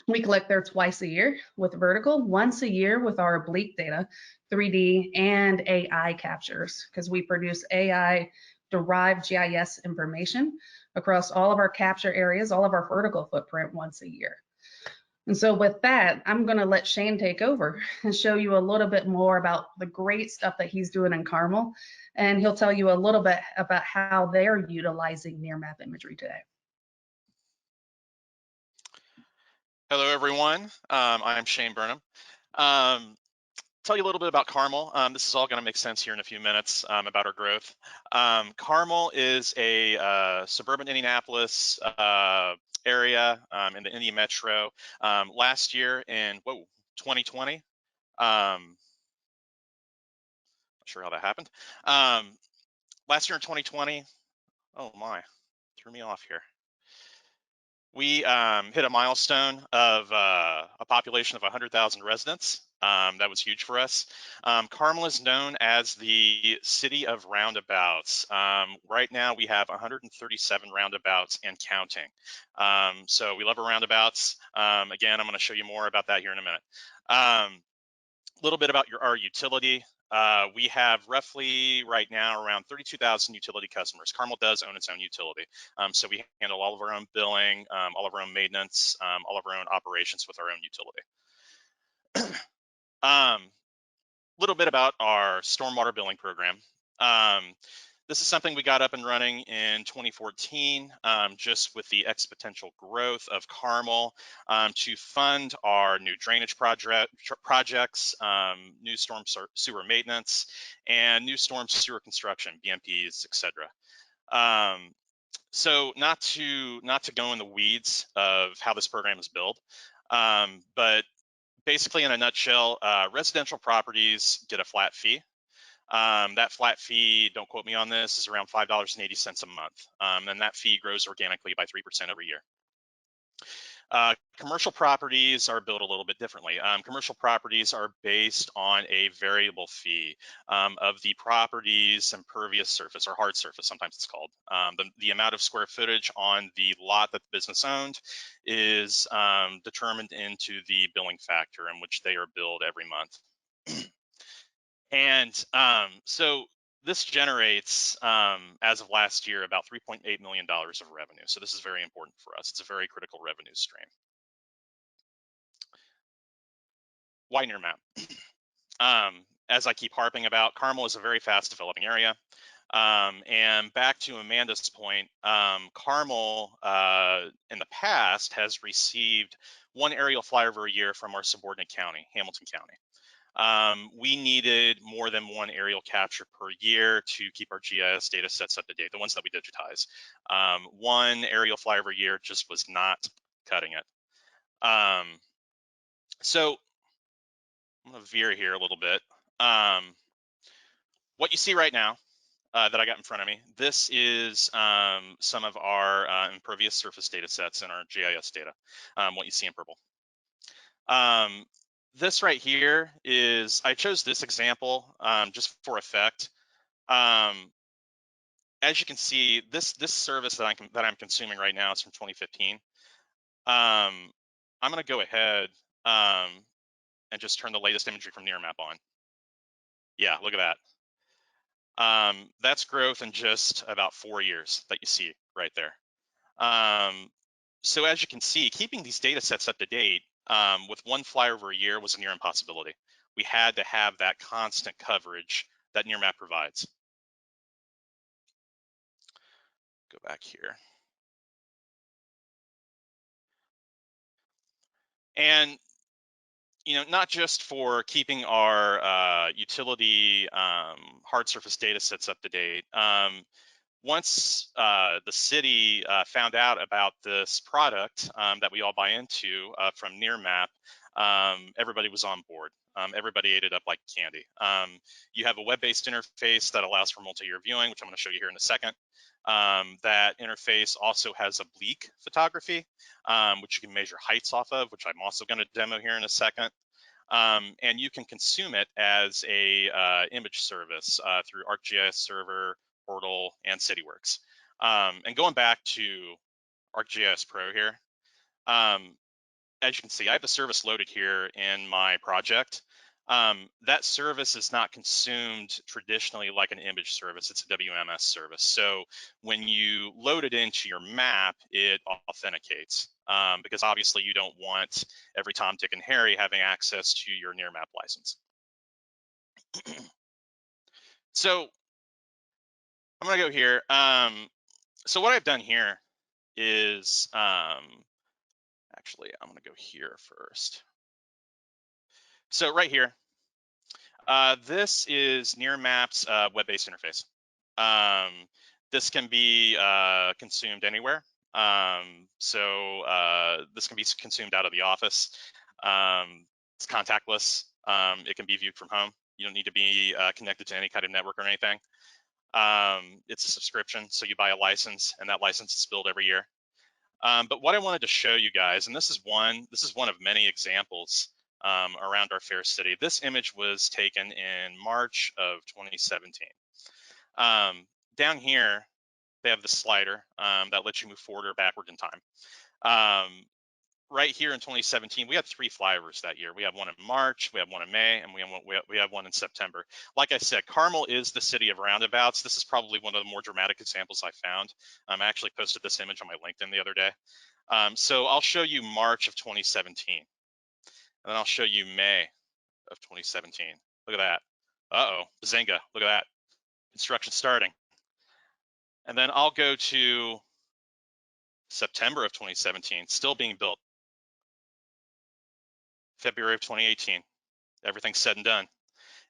We collect there twice a year with vertical, once a year with our oblique data, 3D and AI captures, because we produce AI-derived GIS information across all of our capture areas, all of our vertical footprint once a year. And so with that, I'm going to let Shane take over and show you a little bit more about the great stuff that he's doing in Carmel, and he'll tell you a little bit about how they're utilizing Nearmap imagery today. Hello, everyone. I'm Shane Burnham. Tell you a little bit about Carmel. This is all going to make sense here in a few minutes about our growth. Carmel is a suburban Indianapolis area in the Indy Metro. Last year in 2020, not sure how that happened. Last year in 2020, oh my, threw me off here. We hit a milestone of a population of 100,000 residents. That was huge for us. Carmel is known as the city of roundabouts. Right now we have 137 roundabouts and counting. So we love our roundabouts. Again, I'm going to show you more about that here in a minute. A little bit about our utility. We have roughly right now around 32,000 utility customers. Carmel does own its own utility. So we handle all of our own billing, all of our own maintenance, all of our own operations with our own utility. Little bit about our stormwater billing program. This is something we got up and running in 2014, just with the exponential growth of Carmel, to fund our new drainage projects, new storm sewer maintenance, and new storm sewer construction, BMPs, etc. So not to go in the weeds of how this program is built, but basically in a nutshell, residential properties get a flat fee. That flat fee, don't quote me on this, is around $5.80 a month. And that fee grows organically by 3% every year. Commercial properties are built a little bit differently. Commercial properties are based on a variable fee of the property's impervious surface, or hard surface, sometimes it's called. The amount of square footage on the lot that the business owned is determined into the billing factor in which they are billed every month. And so this generates, as of last year, about $3.8 million of revenue. So this is very important for us. It's a very critical revenue stream. Why Nearmap? As I keep harping about, Carmel is a very fast developing area. And back to Amanda's point, Carmel in the past has received one aerial flyover a year from our subordinate county, Hamilton County. We needed more than one aerial capture per year to keep our GIS data sets up to date, the ones that we digitize. One aerial flyover a year just was not cutting it. So I'm gonna veer here a little bit. What you see right now that I got in front of me, this is some of our impervious surface data sets in our GIS data, what you see in purple. This right here is, I chose this example just for effect. As you can see, this service that I'm consuming right now is from 2015. I'm gonna go ahead and just turn the latest imagery from Nearmap on. Yeah, look at that. That's growth in just about 4 years that you see right there. So as you can see, keeping these data sets up to date with one flyover a year was a near impossibility. We had to have that constant coverage that Nearmap provides. Go back here. And not just for keeping our utility hard surface data sets up to date. Once the city found out about this product that we all buy into from Nearmap, everybody was on board. Everybody ate it up like candy. You have a web-based interface that allows for multi-year viewing, which I'm going to show you here in a second. That interface also has oblique photography, which you can measure heights off of, which I'm also going to demo here in a second. And you can consume it as a image service through ArcGIS Server, Portal, and Cityworks. And going back to ArcGIS Pro here, as you can see, I have the service loaded here in my project. That service is not consumed traditionally like an image service, it's a WMS service. So when you load it into your map, it authenticates because obviously you don't want every Tom, Dick, and Harry having access to your Nearmap license. So I'm gonna go here. So what I've done here is, actually, I'm gonna go here first. So right here, this is Nearmap's web-based interface. This can be consumed anywhere. So this can be consumed out of the office. It's contactless. It can be viewed from home. You don't need to be connected to any kind of network or anything. It's a subscription, so you buy a license, and that license is billed every year. But what I wanted to show you guys, and this is one of many examples around our fair city. This image was taken in March of 2017. Down here, they have the slider that lets you move forward or backward in time. Right here in 2017, we had 3 flyovers that year. We had one in March, we had one in May, and we have one in September. Like I said, Carmel is the city of roundabouts. This is probably one of the more dramatic examples I found. I actually posted this image on my LinkedIn the other day. So I'll show you March of 2017, and then I'll show you May of 2017. Look at that. Uh-oh, Bazinga, look at that. Construction starting. And then I'll go to September of 2017, still being built. February of 2018, everything's said and done.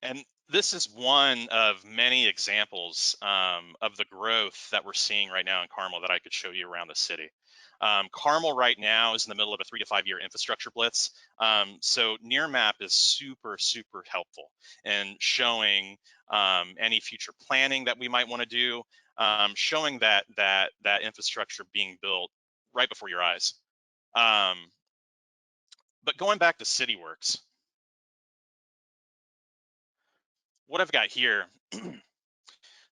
And this is one of many examples of the growth that we're seeing right now in Carmel that I could show you around the city. Carmel right now is in the middle of a 3 to 5 year infrastructure blitz. So Nearmap is super, super helpful in showing any future planning that we might want to do, showing that infrastructure being built right before your eyes. But going back to Cityworks, what I've got here,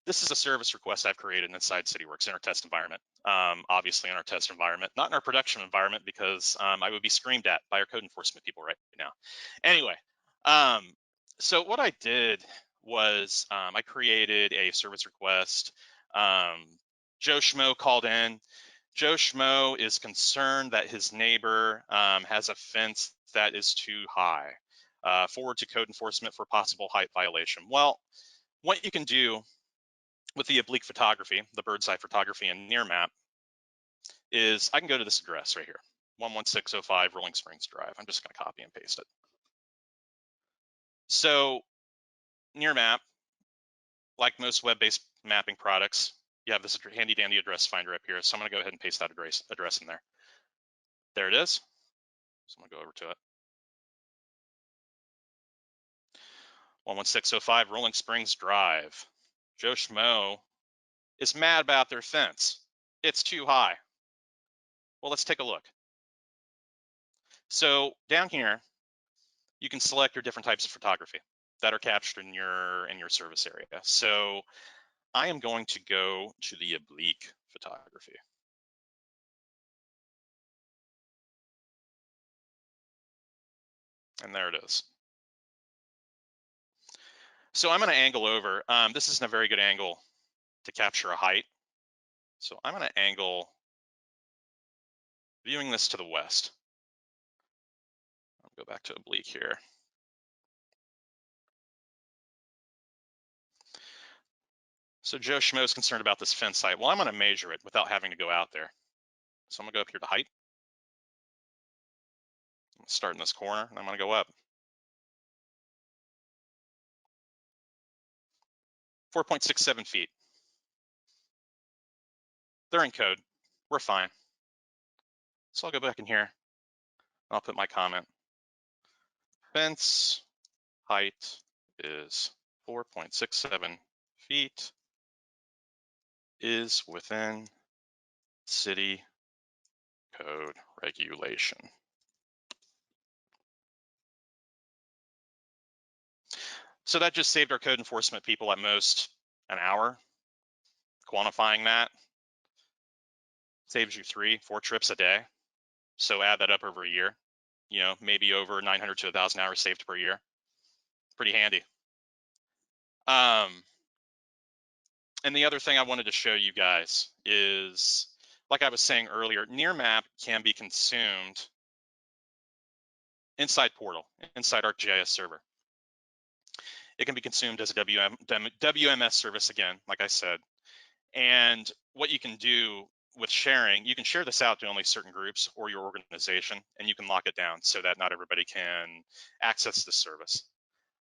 this is a service request I've created inside Cityworks in our test environment. Obviously in our test environment, not in our production environment, because I would be screamed at by our code enforcement people right now. Anyway, so what I did was I created a service request. Joe Schmo called in. Joe Schmo is concerned that his neighbor has a fence that is too high. Forward to code enforcement for possible height violation. Well, what you can do with the oblique photography, the bird's eye photography in Nearmap, is I can go to this address right here, 11605 Rolling Springs Drive. I'm just going to copy and paste it. So Nearmap, like most web-based mapping products, you have this handy dandy address finder up here. So I'm going to go ahead and paste that address in there. There it is. So I'm going to go over to it. 11605 Rolling Springs Drive. Joe Schmo is mad about their fence. It's too high. Well, let's take a look. So down here, you can select your different types of photography that are captured in your service area. So I am going to go to the oblique photography. And there it is. So I'm going to angle over. This isn't a very good angle to capture a height. So I'm going to angle, viewing this to the west. I'll go back to oblique here. So Joe Schmo is concerned about this fence height. Well, I'm going to measure it without having to go out there. So I'm going to go up here to height. I'm going to start in this corner, and I'm going to go up. 4.67 feet. They're in code. We're fine. So I'll go back in here. I'll put my comment. Fence height is 4.67 feet, is within city code regulation. So that just saved our code enforcement people at most an hour. Quantifying that saves you 3-4 trips a day. So add that up over a year, you know, maybe over 900 to 1,000 hours saved per year. Pretty handy. And the other thing I wanted to show you guys is, like I was saying earlier, Nearmap can be consumed inside Portal, inside our GIS server. It can be consumed as a WMS service again, like I said. And what you can do with sharing, you can share this out to only certain groups or your organization, and you can lock it down so that not everybody can access this service.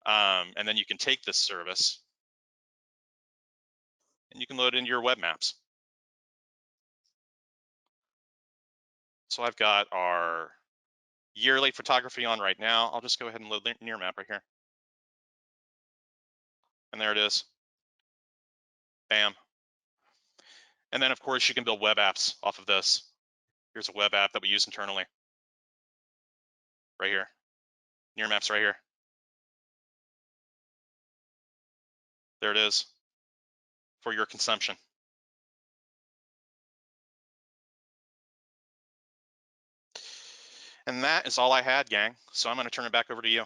And then you can take this service and you can load it into your web maps. So I've got our yearly photography on right now. I'll just go ahead and load Nearmap right here. And there it is. Bam. And then of course you can build web apps off of this. Here's a web app that we use internally. Right here. Nearmap's right here. There it is for your consumption. And that is all I had, gang. So I'm going to turn it back over to you.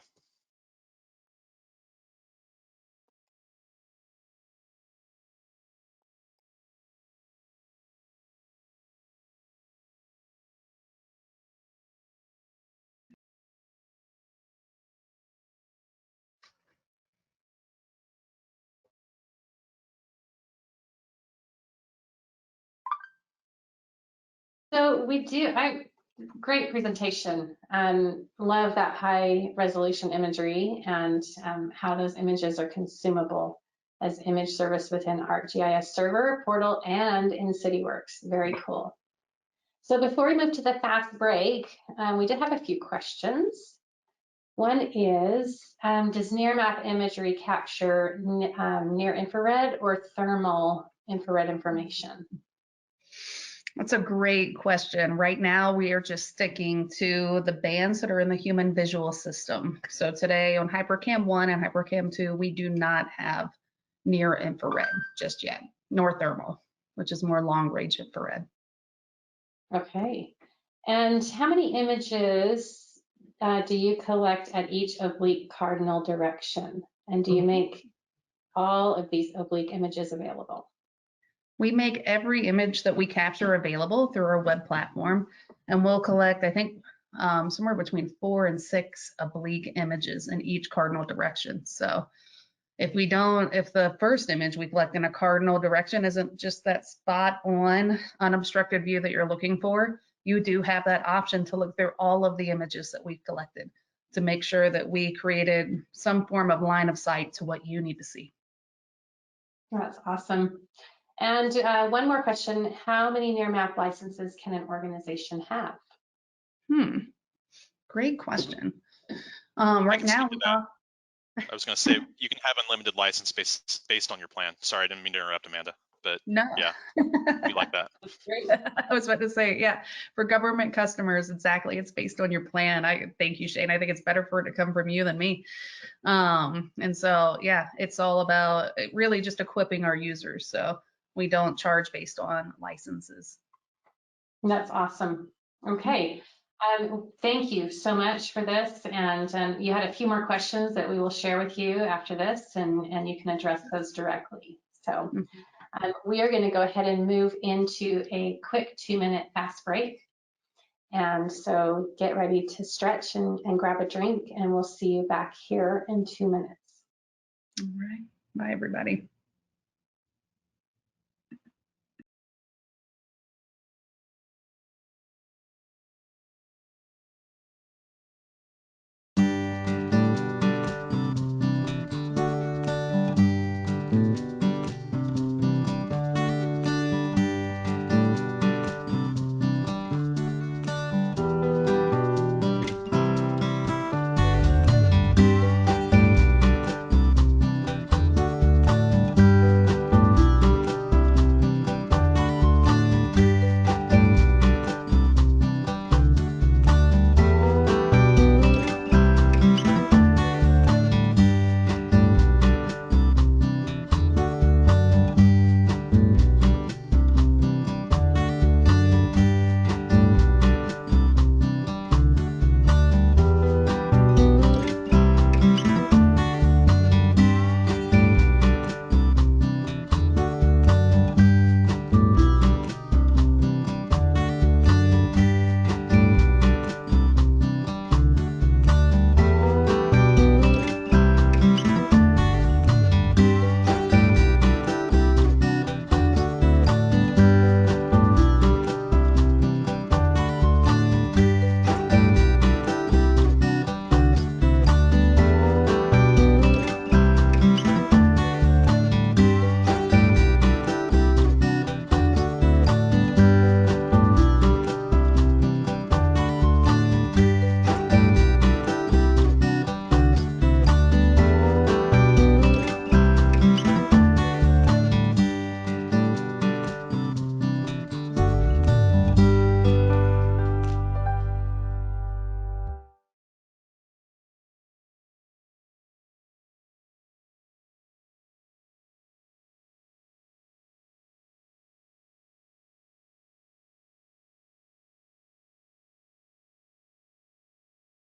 So we do, great presentation. Love that high resolution imagery and how those images are consumable as image service within ArcGIS server, portal, and in Cityworks. Very cool. So before we move to the fast break, we did have a few questions. One is, does Nearmap imagery capture near infrared or thermal infrared information? That's a great question. Right now, we are just sticking to the bands that are in the human visual system. So today on HyperCam 1 and HyperCam 2, we do not have near infrared just yet, nor thermal, which is more long range infrared. Okay. And how many images do you collect at each oblique cardinal direction? And do you make all of these oblique images available? We make every image that we capture available through our web platform, and we'll collect, I think, somewhere between 4 and 6 oblique images in each cardinal direction. So if the first image we collect in a cardinal direction isn't just that spot on unobstructed view that you're looking for, you do have that option to look through all of the images that we've collected to make sure that we created some form of line of sight to what you need to see. That's awesome. And one more question, how many Nearmap licenses can an organization have? Great question. Right now, I was going to say, you can have unlimited license based on your plan. Sorry, I didn't mean to interrupt, Amanda. But no. Yeah, we like that. Great. I was about to say, yeah, for government customers, exactly. It's based on your plan. Thank you, Shane. I think it's better for it to come from you than me. And so, yeah, it's all about really just equipping our users. So we don't charge based on licenses. That's awesome. Okay. Thank you so much for this. And you had a few more questions that we will share with you after this, and you can address those directly. So we are going to go ahead and move into a quick 2-minute fast break. And so get ready to stretch and grab a drink, and we'll see you back here in 2 minutes. All right. Bye, everybody.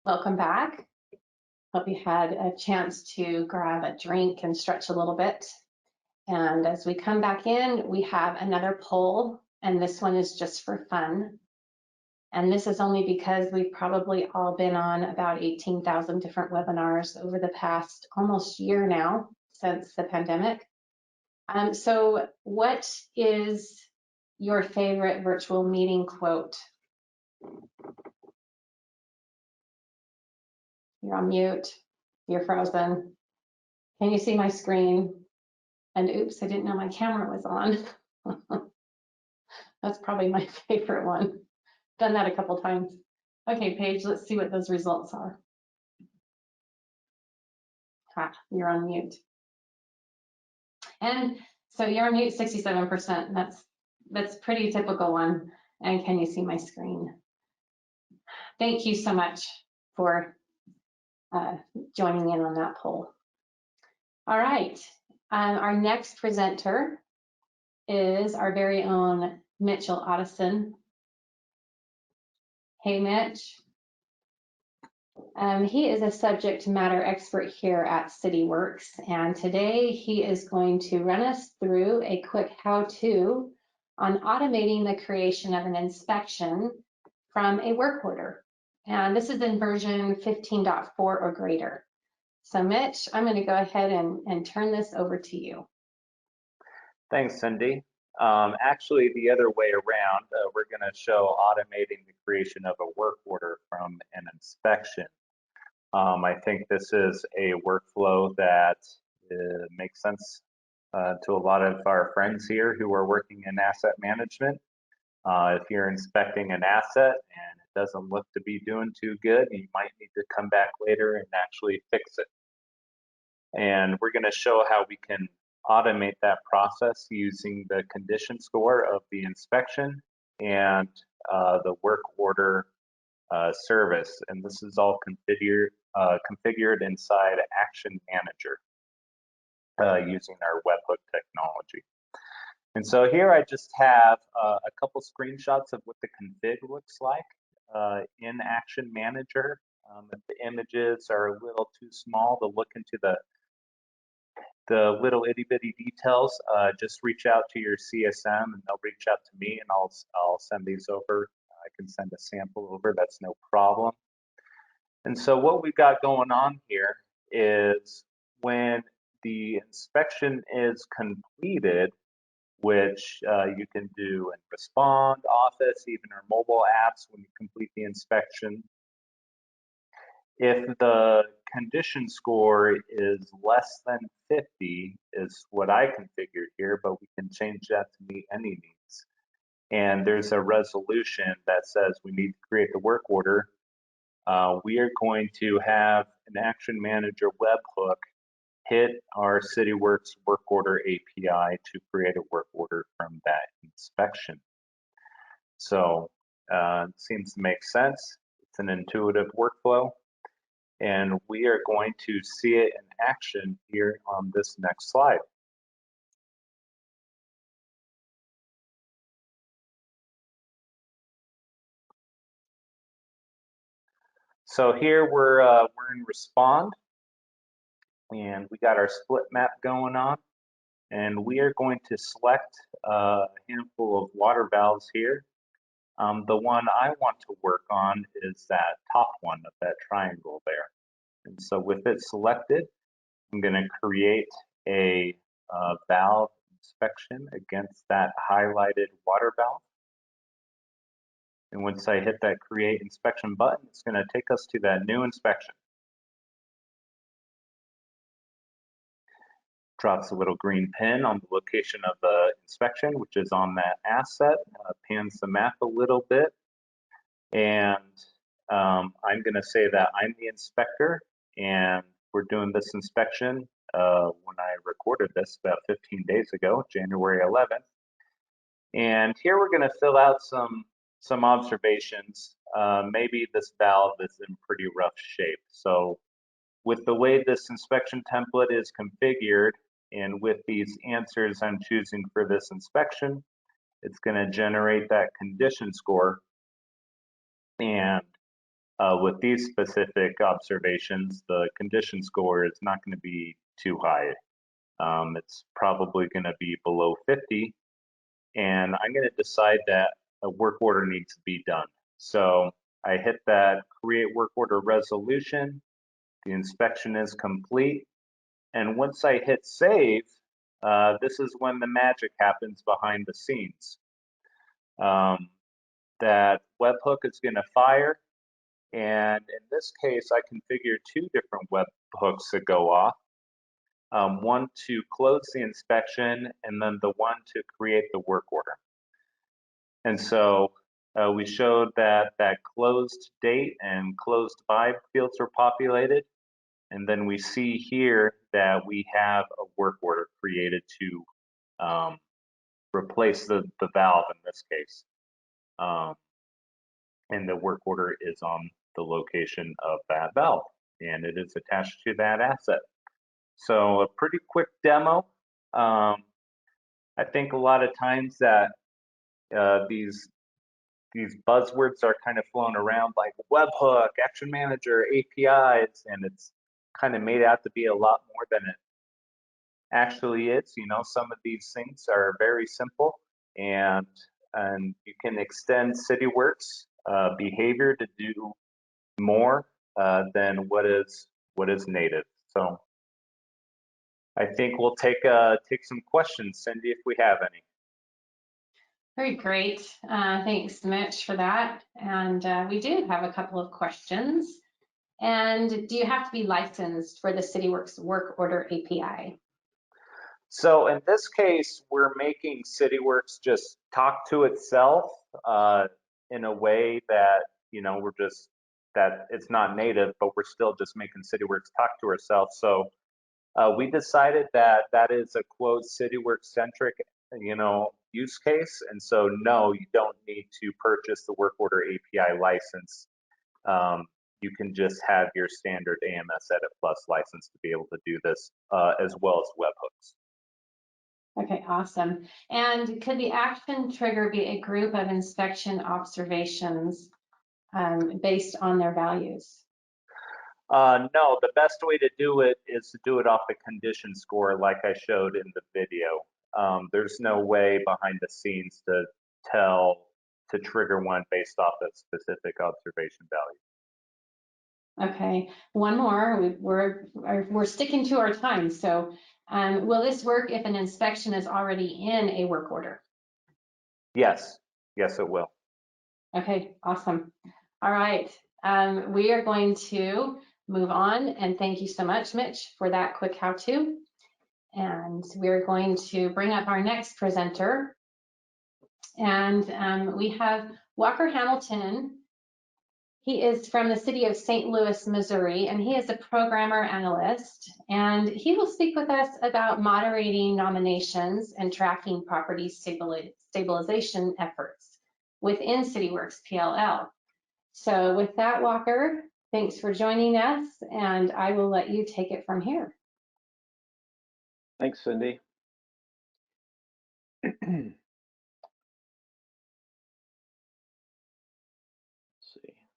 Welcome back. Hope you had a chance to grab a drink and stretch a little bit. And as we come back in, we have another poll, and this one is just for fun. And this is only because we've probably all been on about 18,000 different webinars over the past almost year now since the pandemic. So what is your favorite virtual meeting quote? You're on mute. You're frozen. Can you see my screen? And oops, I didn't know my camera was on. That's probably my favorite one. Done that a couple times. Okay, Paige, let's see what those results are. Ha, you're on mute. And so you're on mute 67%. That's pretty typical one. And can you see my screen? Thank you so much for joining in on that poll. All right, our next presenter is our very own Mitchell Otteson. Hey, Mitch. He is a subject matter expert here at Cityworks, and today he is going to run us through a quick how-to on automating the creation of an inspection from a work order. And this is in version 15.4 or greater. So Mitch, I'm going to go ahead and turn this over to you. Thanks, Cindy. Actually, the other way around, we're going to show automating the creation of a work order from an inspection. I think this is a workflow that makes sense to a lot of our friends here who are working in asset management. If you're inspecting an asset and it doesn't look to be doing too good, you might need to come back later and actually fix it. And we're going to show how we can automate that process using the condition score of the inspection and the work order service. And this is all configured inside Action Manager using our webhook technology. And so here I just have a couple screenshots of what the config looks like in Action Manager. If the images are a little too small to look into the little itty bitty details, just reach out to your CSM and they'll reach out to me and I'll send these over. I can send a sample over, that's no problem. And so what we've got going on here is when the inspection is completed, which you can do in Respond, Office, even our mobile apps when you complete the inspection. If the condition score is less than 50 is what I configured here, but we can change that to meet any needs. And there's a resolution that says we need to create the work order. We are going to have an Action Manager webhook hit our Cityworks work order API to create a work order from that inspection. So it seems to make sense. It's an intuitive workflow. And we are going to see it in action here on this next slide. So here we're in Respond, and we got our split map going on. And we are going to select a handful of water valves here. The one I want to work on is that top one of that triangle there. And so with it selected, I'm going to create a valve inspection against that highlighted water valve. And once I hit that create inspection button, it's going to take us to that new inspection. Drops a little green pin on the location of the inspection, which is on that asset, pans the map a little bit. And I'm going to say that I'm the inspector and we're doing this inspection when I recorded this about 15 days ago, January 11th. And here we're going to fill out some observations. Maybe this valve is in pretty rough shape. So with the way this inspection template is configured and with these answers I'm choosing for this inspection, it's going to generate that condition score. And with these specific observations, the condition score is not going to be too high. It's probably going to be below 50, and I'm going to decide that a work order needs to be done. So I hit that create work order resolution. The inspection is complete. And once I hit save, this is when the magic happens behind the scenes. That webhook is going to fire. And in this case, I configure 2 different webhooks that go off. One to close the inspection, and then the one to create the work order. And so we showed that closed date and closed by fields were populated. And then we see here that we have a work order created to replace the valve in this case. And the work order is on the location of that valve, and it is attached to that asset. So a pretty quick demo. I think a lot of times that these buzzwords are kind of flown around, like webhook, action manager, APIs, and it's kind of made out to be a lot more than it actually is. You know, some of these things are very simple, and you can extend Cityworks behavior to do more than what is native. So I think we'll take some questions, Cindy, if we have any. Very great. Thanks, Mitch, for that. And we do have a couple of questions. And do you have to be licensed for the Cityworks Work Order API? So in this case, we're making Cityworks just talk to itself in a way that, you know, that it's not native, but we're still just making Cityworks talk to ourselves. So we decided that is a quote Cityworks-centric, you know, use case. And so no, you don't need to purchase the work order API license. You can just have your standard AMS Edit Plus license to be able to do this, as well as webhooks. Okay, awesome. And could the action trigger be a group of inspection observations based on their values? No, the best way to do it is to do it off the condition score like I showed in the video. There's no way behind the scenes to trigger one based off a specific observation value. Okay, one more. We're sticking to our time. So will this work if an inspection is already in a work order? Yes, yes, it will. Okay, awesome. All right, we are going to move on, and thank you so much, Mitch, for that quick how-to. And we're going to bring up our next presenter. And we have Walker Hamilton. He is from the city of St. Louis, Missouri, and he is a programmer analyst. And he will speak with us about moderating nominations and tracking property stabilization efforts within Cityworks PLL. So with that, Walker, thanks for joining us, and I will let you take it from here. Thanks, Cindy.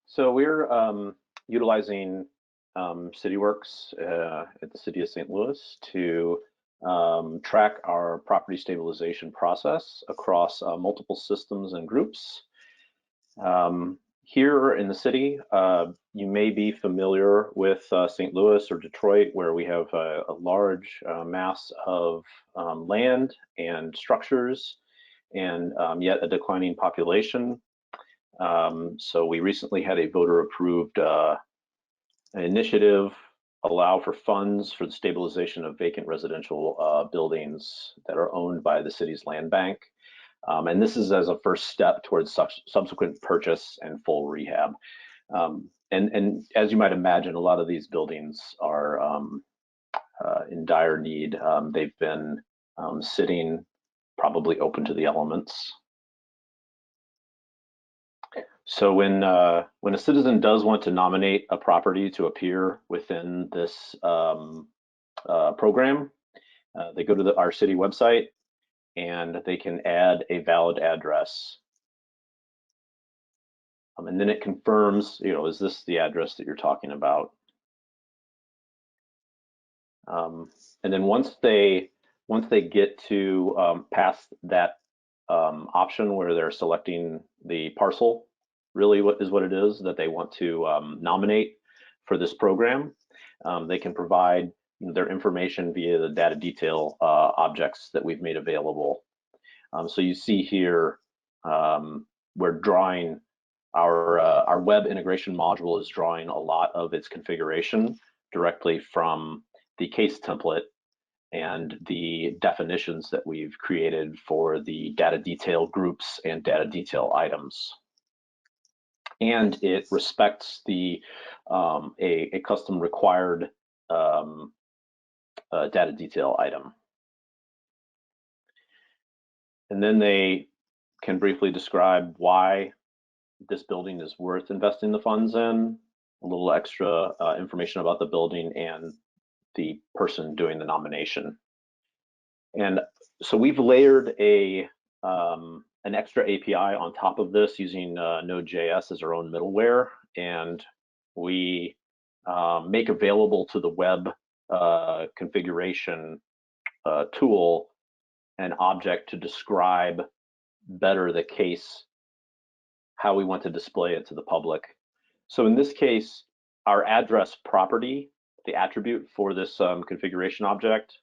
So we're utilizing Cityworks at the city of St. Louis to track our property stabilization process across multiple systems and groups. Here in the city, you may be familiar with St. Louis or Detroit, where we have a large mass of land and structures, and yet a declining population. So we recently had a voter-approved initiative allow for funds for the stabilization of vacant residential buildings that are owned by the city's land bank. And this is as a first step towards subsequent purchase and full rehab. And as you might imagine, a lot of these buildings are in dire need. They've been sitting probably open to the elements. So when a citizen does want to nominate a property to appear within this program, they go to our city website and they can add a valid address. And then it confirms, is this the address that you're talking about? And then once they get to past that option where they're selecting the parcel, really what it is that they want to nominate for this program, they can provide their information via the data detail objects that we've made available. So you see here, we're drawing our web integration module is drawing a lot of its configuration directly from the case template and the definitions that we've created for the data detail groups and data detail items. And it respects the a custom required data detail item. And then they can briefly describe why this building is worth investing the funds in, a little extra information about the building and the person doing the nomination. And so we've layered an extra API on top of this using Node.js as our own middleware, and we make available to the web configuration tool an object to describe better the case, how we want to display it to the public. So in this case, our address property, the attribute for this configuration object,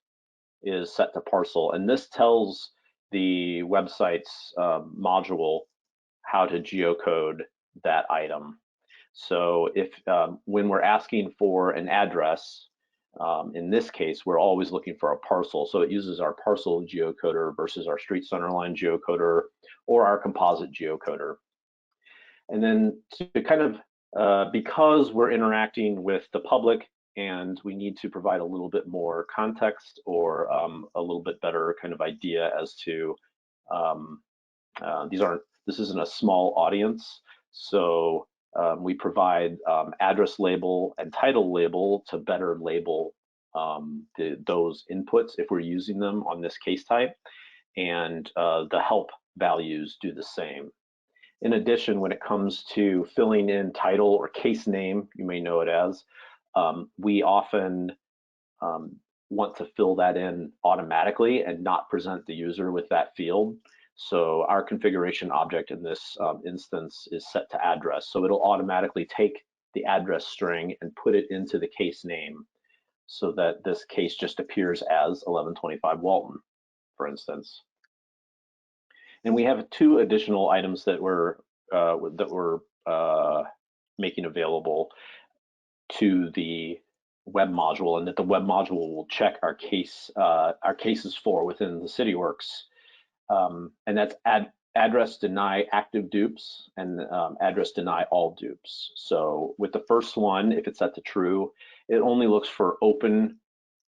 is set to parcel, and this tells the website's module how to geocode that item. So if when we're asking for an address, in this case, we're always looking for a parcel. So it uses our parcel geocoder versus our street centerline geocoder or our composite geocoder. And then to kind of, because we're interacting with the public and we need to provide a little bit more context or a little bit better kind of idea as to, this isn't a small audience. So we provide address label and title label to better label those inputs if we're using them on this case type, and the help values do the same. In addition, when it comes to filling in title or case name, you may know it as, we often want to fill that in automatically and not present the user with that field. So our configuration object in this instance is set to address. So it'll automatically take the address string and put it into the case name so that this case just appears as 1125 Walton, for instance. And we have two additional items that we're making available to the web module, and that the web module will check our cases for within the Cityworks. And that's address deny active dupes and address deny all dupes. So with the first one, if it's set to true, it only looks for open,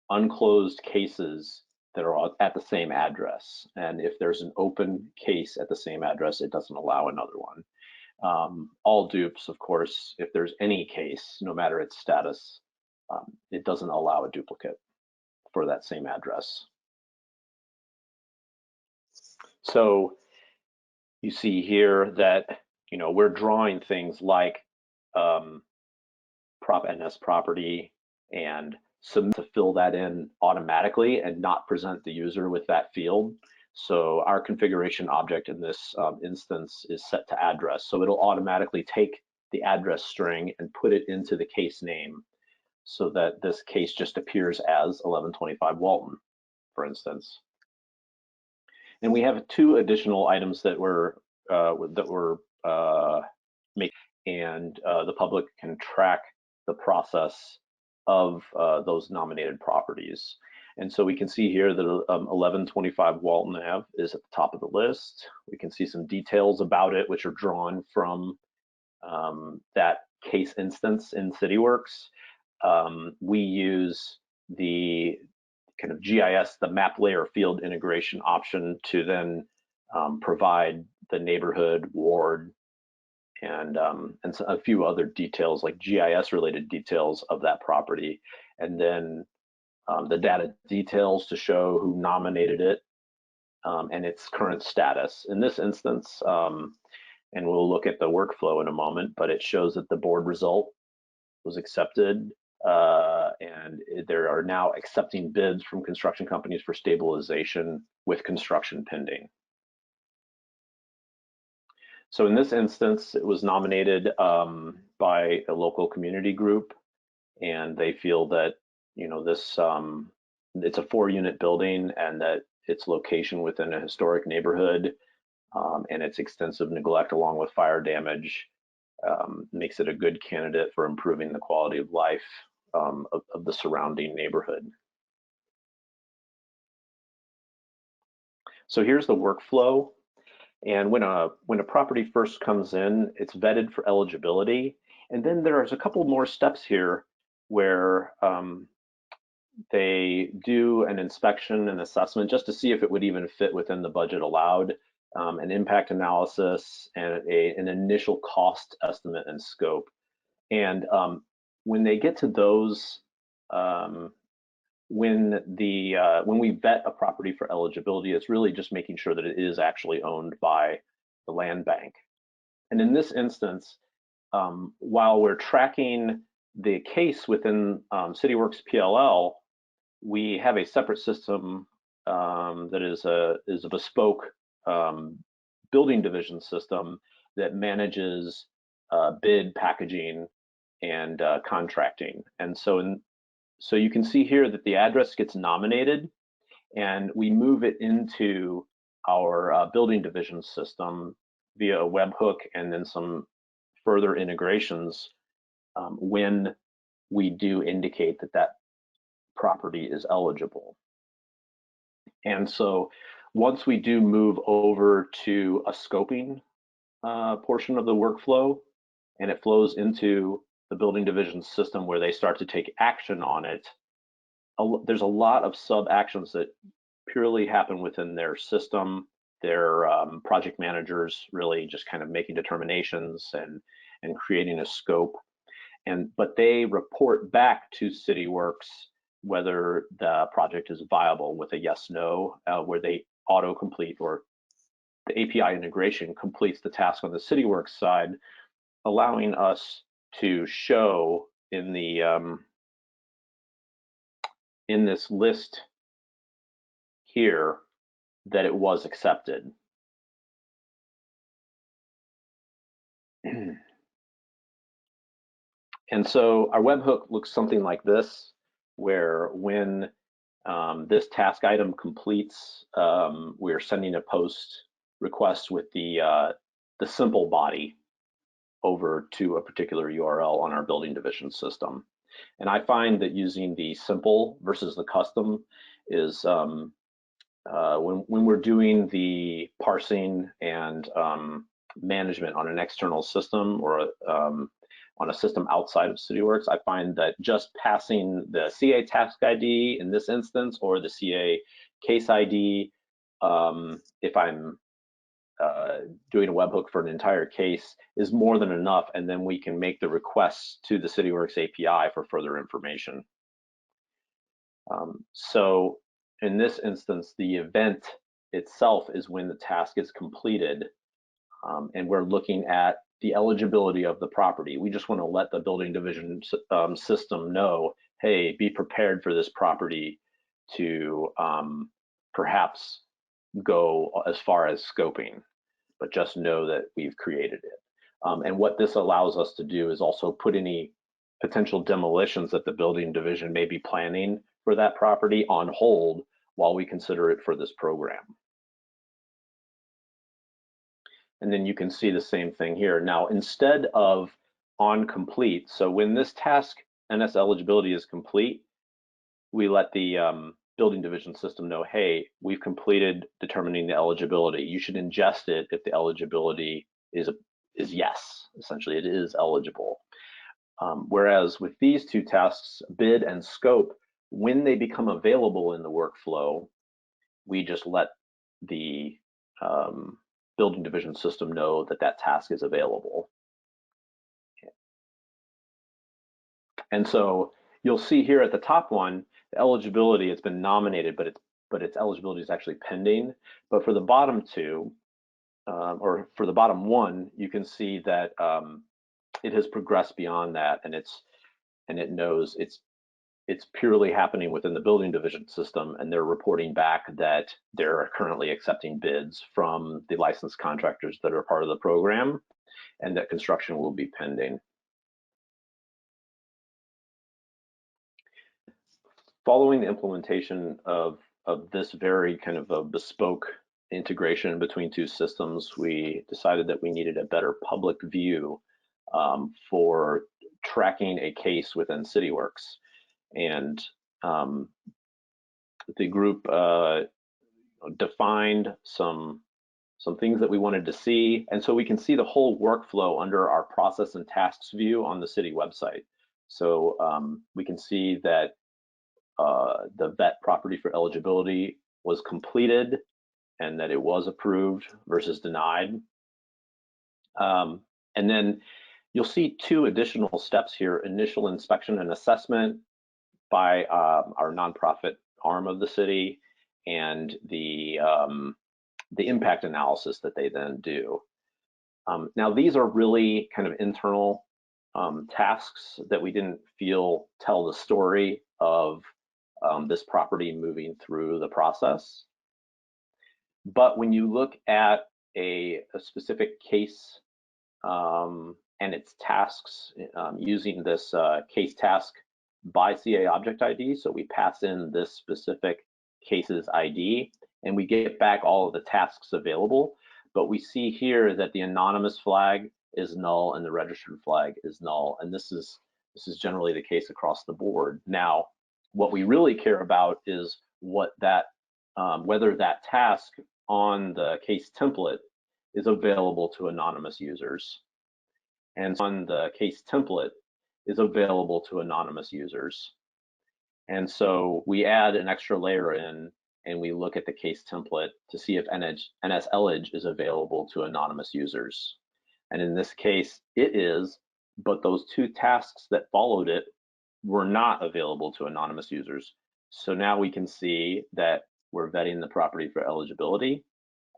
unclosed cases that are at the same address. And if there's an open case at the same address, it doesn't allow another one. All dupes, of course, if there's any case, no matter its status, it doesn't allow a duplicate for that same address. So you see here that, we're drawing things like prop NS property and submit to fill that in automatically and not present the user with that field. So our configuration object in this instance is set to address. So it'll automatically take the address string and put it into the case name so that this case just appears as 1125 Walton, for instance. And we have two additional items that we're making, and the public can track the process of those nominated properties. And so we can see here that 1125 Walton Ave is at the top of the list. We can see some details about it, which are drawn from that case instance in Cityworks. We use the kind of GIS, the map layer field integration option to then provide the neighborhood, ward, and a few other details like GIS related details of that property. And then the data details to show who nominated it and its current status. In this instance, And we'll look at the workflow in a moment, but it shows that the board result was accepted, and there are now accepting bids from construction companies for stabilization with construction pending. So in this instance, it was nominated by a local community group, and they feel that, you know, this it's a 4-unit building, and that its location within a historic neighborhood and its extensive neglect along with fire damage makes it a good candidate for improving the quality of life of the surrounding neighborhood. So here's the workflow. And when a property first comes in, it's vetted for eligibility. And then there's a couple more steps here where they do an inspection and assessment just to see if it would even fit within the budget allowed, an impact analysis, and an initial cost estimate and scope. And when they get to those, when we vet a property for eligibility, it's really just making sure that it is actually owned by the land bank. And in this instance, while we're tracking the case within Cityworks PLL, we have a separate system that is a bespoke building division system that manages bid, packaging, and contracting. And so you can see here that the address gets nominated, and we move it into our building division system via a webhook and then some further integrations when we do indicate that that property is eligible. And so once we do move over to a scoping portion of the workflow, and it flows into the building division system where they start to take action on it, there's a lot of sub actions that purely happen within their system. Their project managers really just kind of making determinations and creating a scope. But they report back to Cityworks whether the project is viable with a yes, no, where they auto-complete, or the API integration completes the task on the Cityworks side, allowing us to show in the in this list here that it was accepted. And so our webhook looks something like this, where when this task item completes, we're sending a post request with the simple body over to a particular URL on our building division system. And I find that using the simple versus the custom is when we're doing the parsing and management on an external system or on a system outside of Cityworks, I find that just passing the CA task ID in this instance or the CA case ID, if I'm doing a webhook for an entire case, is more than enough, and then we can make the requests to the Cityworks API for further information. So in this instance, the event itself is when the task is completed, and we're looking at the eligibility of the property. We just want to let the building division system know, hey, be prepared for this property to perhaps go as far as scoping, but just know that we've created it. And what this allows us to do is also put any potential demolitions that the building division may be planning for that property on hold while we consider it for this program. And then you can see the same thing here. Now, instead of on complete, so when this task NS eligibility is complete, we let the building division system know, hey, we've completed determining the eligibility. You should ingest it if the eligibility is yes. Essentially, it is eligible. Whereas with these two tasks, bid and scope, when they become available in the workflow, we just let the building division system know that that task is available. And so you'll see here at the top one, the eligibility, it's been nominated, but its eligibility is actually pending. But for the bottom two, or for the bottom one, you can see that it has progressed beyond that, and it knows it's purely happening within the building division system, and they're reporting back that they're currently accepting bids from the licensed contractors that are part of the program, and that construction will be pending. Following the implementation of this very kind of a bespoke integration between two systems, we decided that we needed a better public view for tracking a case within Cityworks. And the group defined some things that we wanted to see, and so we can see the whole workflow under our process and tasks view on the city website. So we can see that the vet property for eligibility was completed and that it was approved versus denied. And then you'll see two additional steps here: initial inspection and assessment by our nonprofit arm of the city, and the impact analysis that they then do. Now, these are really kind of internal tasks that we didn't feel tell the story of this property moving through the process. But when you look at a specific case and its tasks using this case task by CA object ID, so we pass in this specific case's ID and we get back all of the tasks available, but we see here that the anonymous flag is null and the registered flag is null, and this is generally the case across the board. Now, what we really care about is what that whether that task on the case template is available to anonymous users, and on the case template is available to anonymous users. And so we add an extra layer in and we look at the case template to see if NS-Elig is available to anonymous users. And in this case, it is, but those two tasks that followed it were not available to anonymous users. So now we can see that we're vetting the property for eligibility,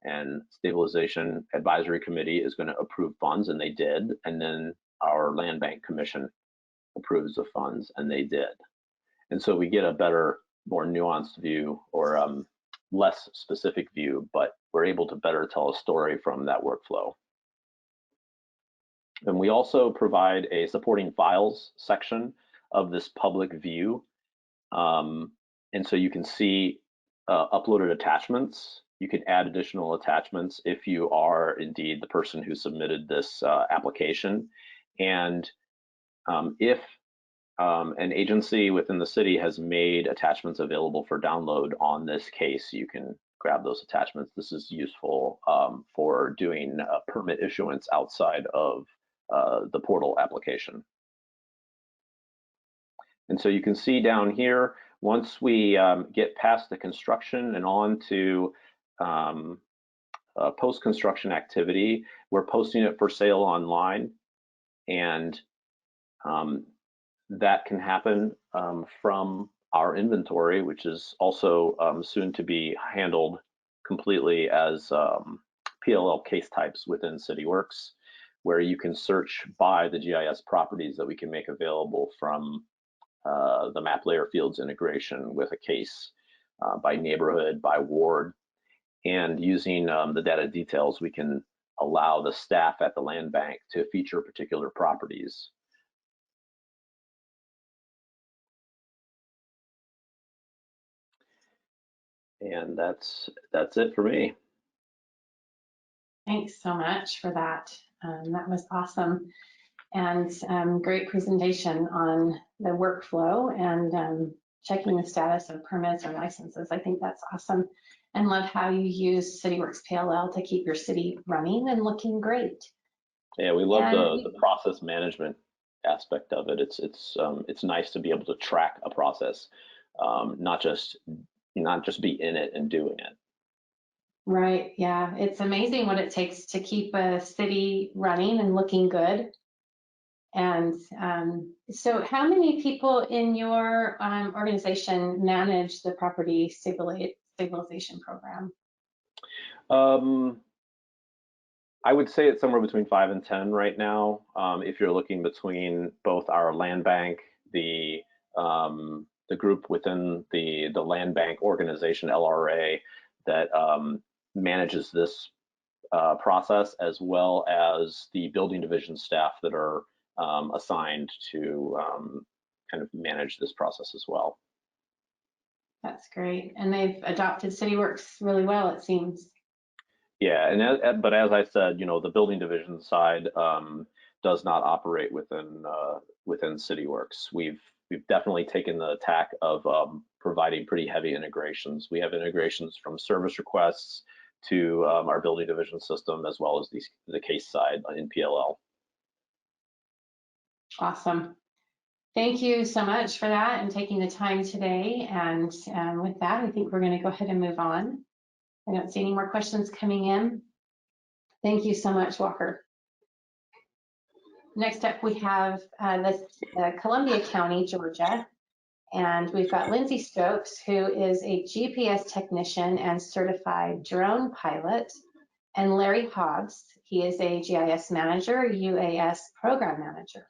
and Stabilization Advisory Committee is going to approve funds, and they did. And then our Land Bank Commission approves the funds, and they did. And so we get a better, more nuanced view, or less specific view, but we're able to better tell a story from that workflow. And we also provide a supporting files section of this public view. And so you can see uploaded attachments. You can add additional attachments if you are indeed the person who submitted this application. And if an agency within the city has made attachments available for download on this case, you can grab those attachments. This is useful for doing permit issuance outside of the portal application. And so you can see down here, once we get past the construction and on to post-construction activity, we're posting it for sale online, and that can happen from our inventory, which is also soon to be handled completely as PLL case types within Cityworks, where you can search by the GIS properties that we can make available from the map layer fields integration with a case by neighborhood, by ward, and using the data details, we can allow the staff at the land bank to feature particular properties. And that's it for me. Thanks so much for that. That was awesome. And great presentation on the workflow and checking the status of permits or licenses. I think that's awesome. And love how you use Cityworks PLL to keep your city running and looking great. Yeah, we love the process management aspect of it. It's nice to be able to track a process, not just be in it and doing it. Right. Yeah. It's amazing what it takes to keep a city running and looking good. And so how many people in your organization manage the property stabilization program? I would say it's somewhere between 5 and 10 right now. If you're looking between both our land bank, the group within the land bank organization, LRA, that manages this process, as well as the building division staff that are assigned to kind of manage this process as well. That's great. And they've adopted Cityworks really well, it seems. Yeah, and but as I said, you know, the building division side does not operate within Cityworks. We've definitely taken the tack of providing pretty heavy integrations. We have integrations from service requests to our building division system, as well as the case side in PLL. Awesome. Thank you so much for that and taking the time today. And with that, I think we're going to go ahead and move on. I don't see any more questions coming in. Thank you so much, Walker. Next up, we have Columbia County, Georgia. And we've got Lindsay Stokes, who is a GPS technician and certified drone pilot, and Larry Hobbs. He is a GIS manager, UAS program manager.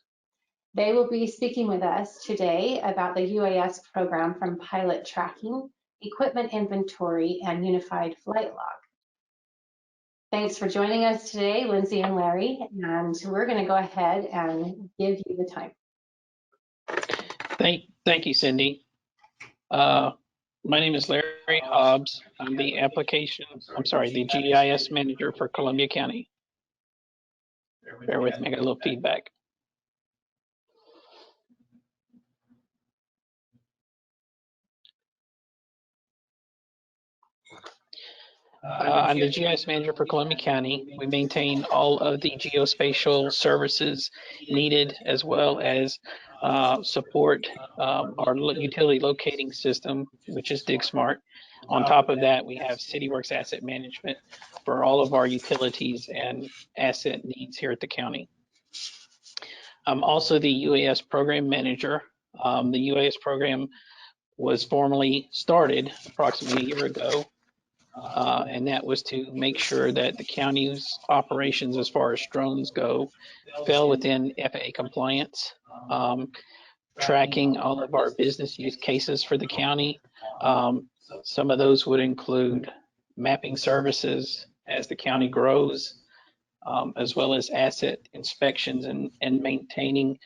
They will be speaking with us today about the UAS program from pilot tracking, equipment inventory, and unified flight log. Thanks for joining us today, Lindsay and Larry, and we're going to go ahead and give you the time. Thank you, Cindy. My name is Larry Hobbs. I'm the the GIS manager for Columbia County. Bear with me, I got a little feedback. I'm the GIS manager for Columbia County. We maintain all of the geospatial services needed, as well as support our utility locating system, which is DigSmart. On top of that, we have Cityworks Asset Management for all of our utilities and asset needs here at the county. I'm also the UAS program manager. The UAS program was formally started approximately a year ago. And that was to make sure that the county's operations, as far as drones go, fell within FAA compliance, tracking all of our business use cases for the county. Some of those would include mapping services as the county grows, as well as asset inspections and maintaining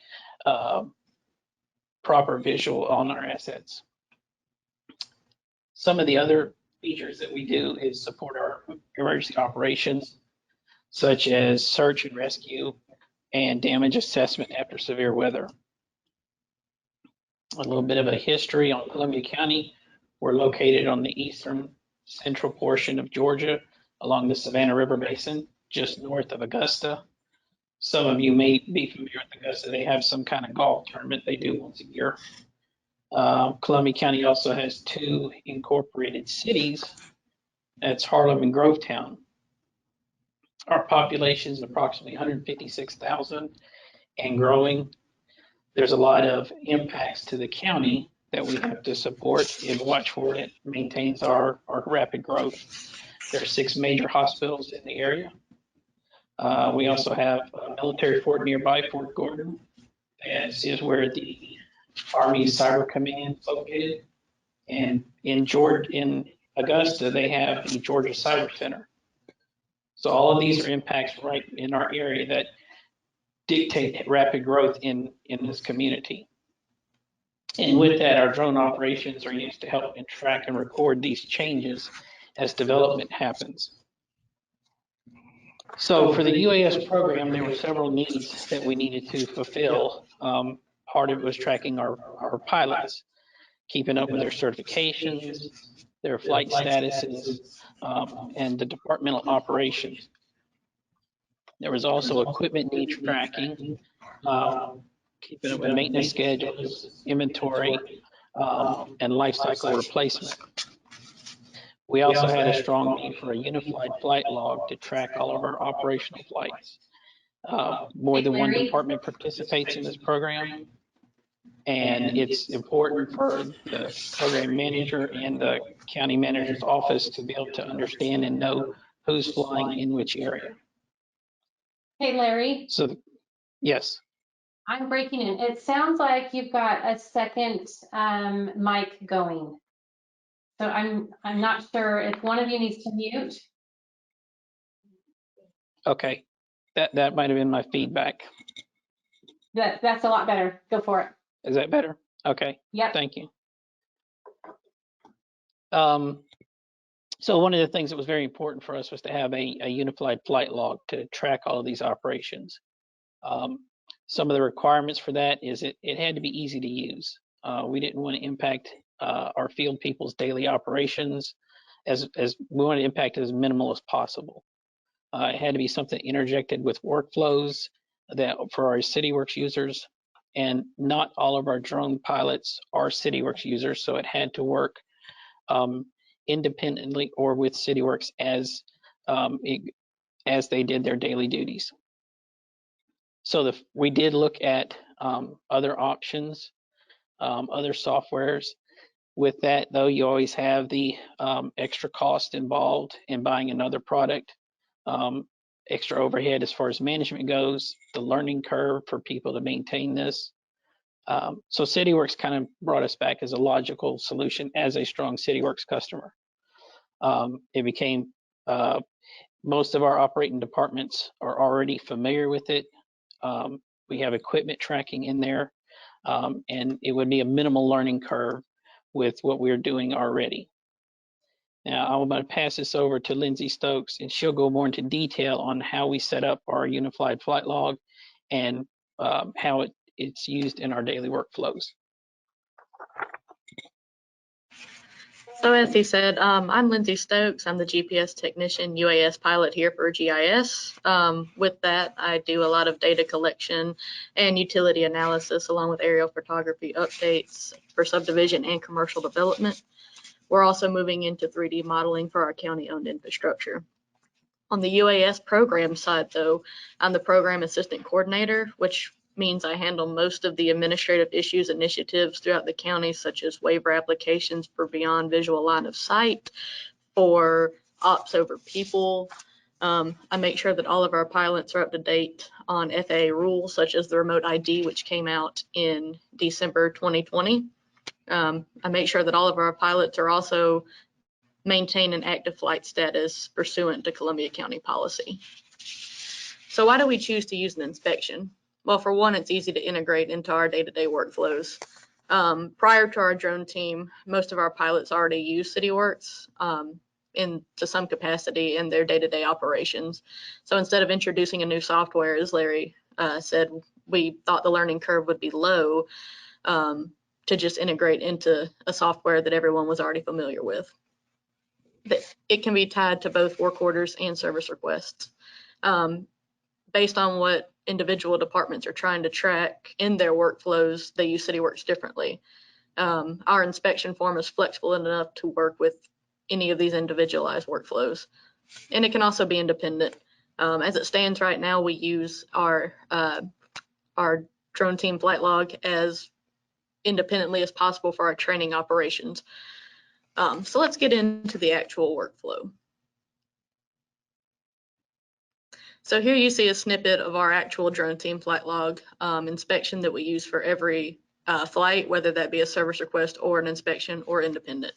proper visual on our assets. Some of the other features that we do is support our emergency operations, such as search and rescue and damage assessment after severe weather. A little bit of a history on Columbia County. We're located on the eastern central portion of Georgia along the Savannah River Basin, just north of Augusta. Some of you may be familiar with Augusta. They have some kind of golf tournament they do once a year. Columbia County also has 2 incorporated cities. That's Harlem and Grovetown. Our population is approximately 156,000 and growing. There's a lot of impacts to the county that we have to support and watch for. It maintains our rapid growth. There are 6 major hospitals in the area. We also have a military fort nearby, Fort Gordon. That is where the Army Cyber Command is located. And in Augusta, they have the Georgia Cyber Center. So all of these are impacts right in our area that dictate rapid growth in this community. And with that, our drone operations are used to help and track and record these changes as development happens. So for the UAS program, there were several needs that we needed to fulfill. Part of it was tracking our pilots, keeping up with their certifications, their flight statuses, and the departmental operations. There was also equipment needs tracking, keeping up with maintenance schedules, inventory, and life cycle replacement. We also had a strong need for a unified flight log to track all of our operational flights. More than one department participates in this program, and it's important for the program manager and the county manager's office to be able to understand and know who's flying in which area. Hey, Larry, So, yes. I'm breaking in. It sounds like you've got a second mic going. So I'm not sure if one of you needs to mute. Okay. That might have been my feedback. That's a lot better. Go for it. Is that better? Okay. Yep. Thank you. So one of the things that was very important for us was to have a unified flight log to track all of these operations. Some of the requirements for that is it had to be easy to use. We didn't want to impact our field people's daily operations as we wanted to impact as minimal as possible. It had to be something interjected with workflows that for our Cityworks users, and not all of our drone pilots are Cityworks users, so it had to work independently or with Cityworks as they did their daily duties. So we did look at other options, other softwares. With that, though, you always have the extra cost involved in buying another product, extra overhead as far as management goes, the learning curve for people to maintain this. So Cityworks kind of brought us back as a logical solution as a strong Cityworks customer. It became most of our operating departments are already familiar with it. We have equipment tracking in there, and it would be a minimal learning curve with what we're doing already. Now, I'm going to pass this over to Lindsay Stokes, and she'll go more into detail on how we set up our unified flight log and how it's used in our daily workflows. So as he said, I'm Lindsay Stokes. I'm the GPS technician, UAS pilot here for GIS. With that, I do a lot of data collection and utility analysis along with aerial photography updates for subdivision and commercial development. We're also moving into 3D modeling for our county-owned infrastructure. On the UAS program side, though, I'm the program assistant coordinator, which means I handle most of the administrative issues initiatives throughout the county, such as waiver applications for beyond visual line of sight, for ops over people. I make sure that all of our pilots are up to date on FAA rules, such as the remote ID, which came out in December 2020. I make sure that all of our pilots are also maintain an active flight status pursuant to Columbia County policy. So why do we choose to use an inspection? Well, for one, it's easy to integrate into our day-to-day workflows. Prior to our drone team, most of our pilots already use Cityworks to some capacity in their day-to-day operations. So instead of introducing a new software, as Larry said, we thought the learning curve would be low to just integrate into a software that everyone was already familiar with. It can be tied to both work orders and service requests. Based on what individual departments are trying to track in their workflows, they use Cityworks differently. Our inspection form is flexible enough to work with any of these individualized workflows. And it can also be independent. As it stands right now, we use our drone team flight log as independently as possible for our training operations. So let's get into the actual workflow. So here you see a snippet of our actual drone team flight log inspection that we use for every flight, whether that be a service request or an inspection or independent.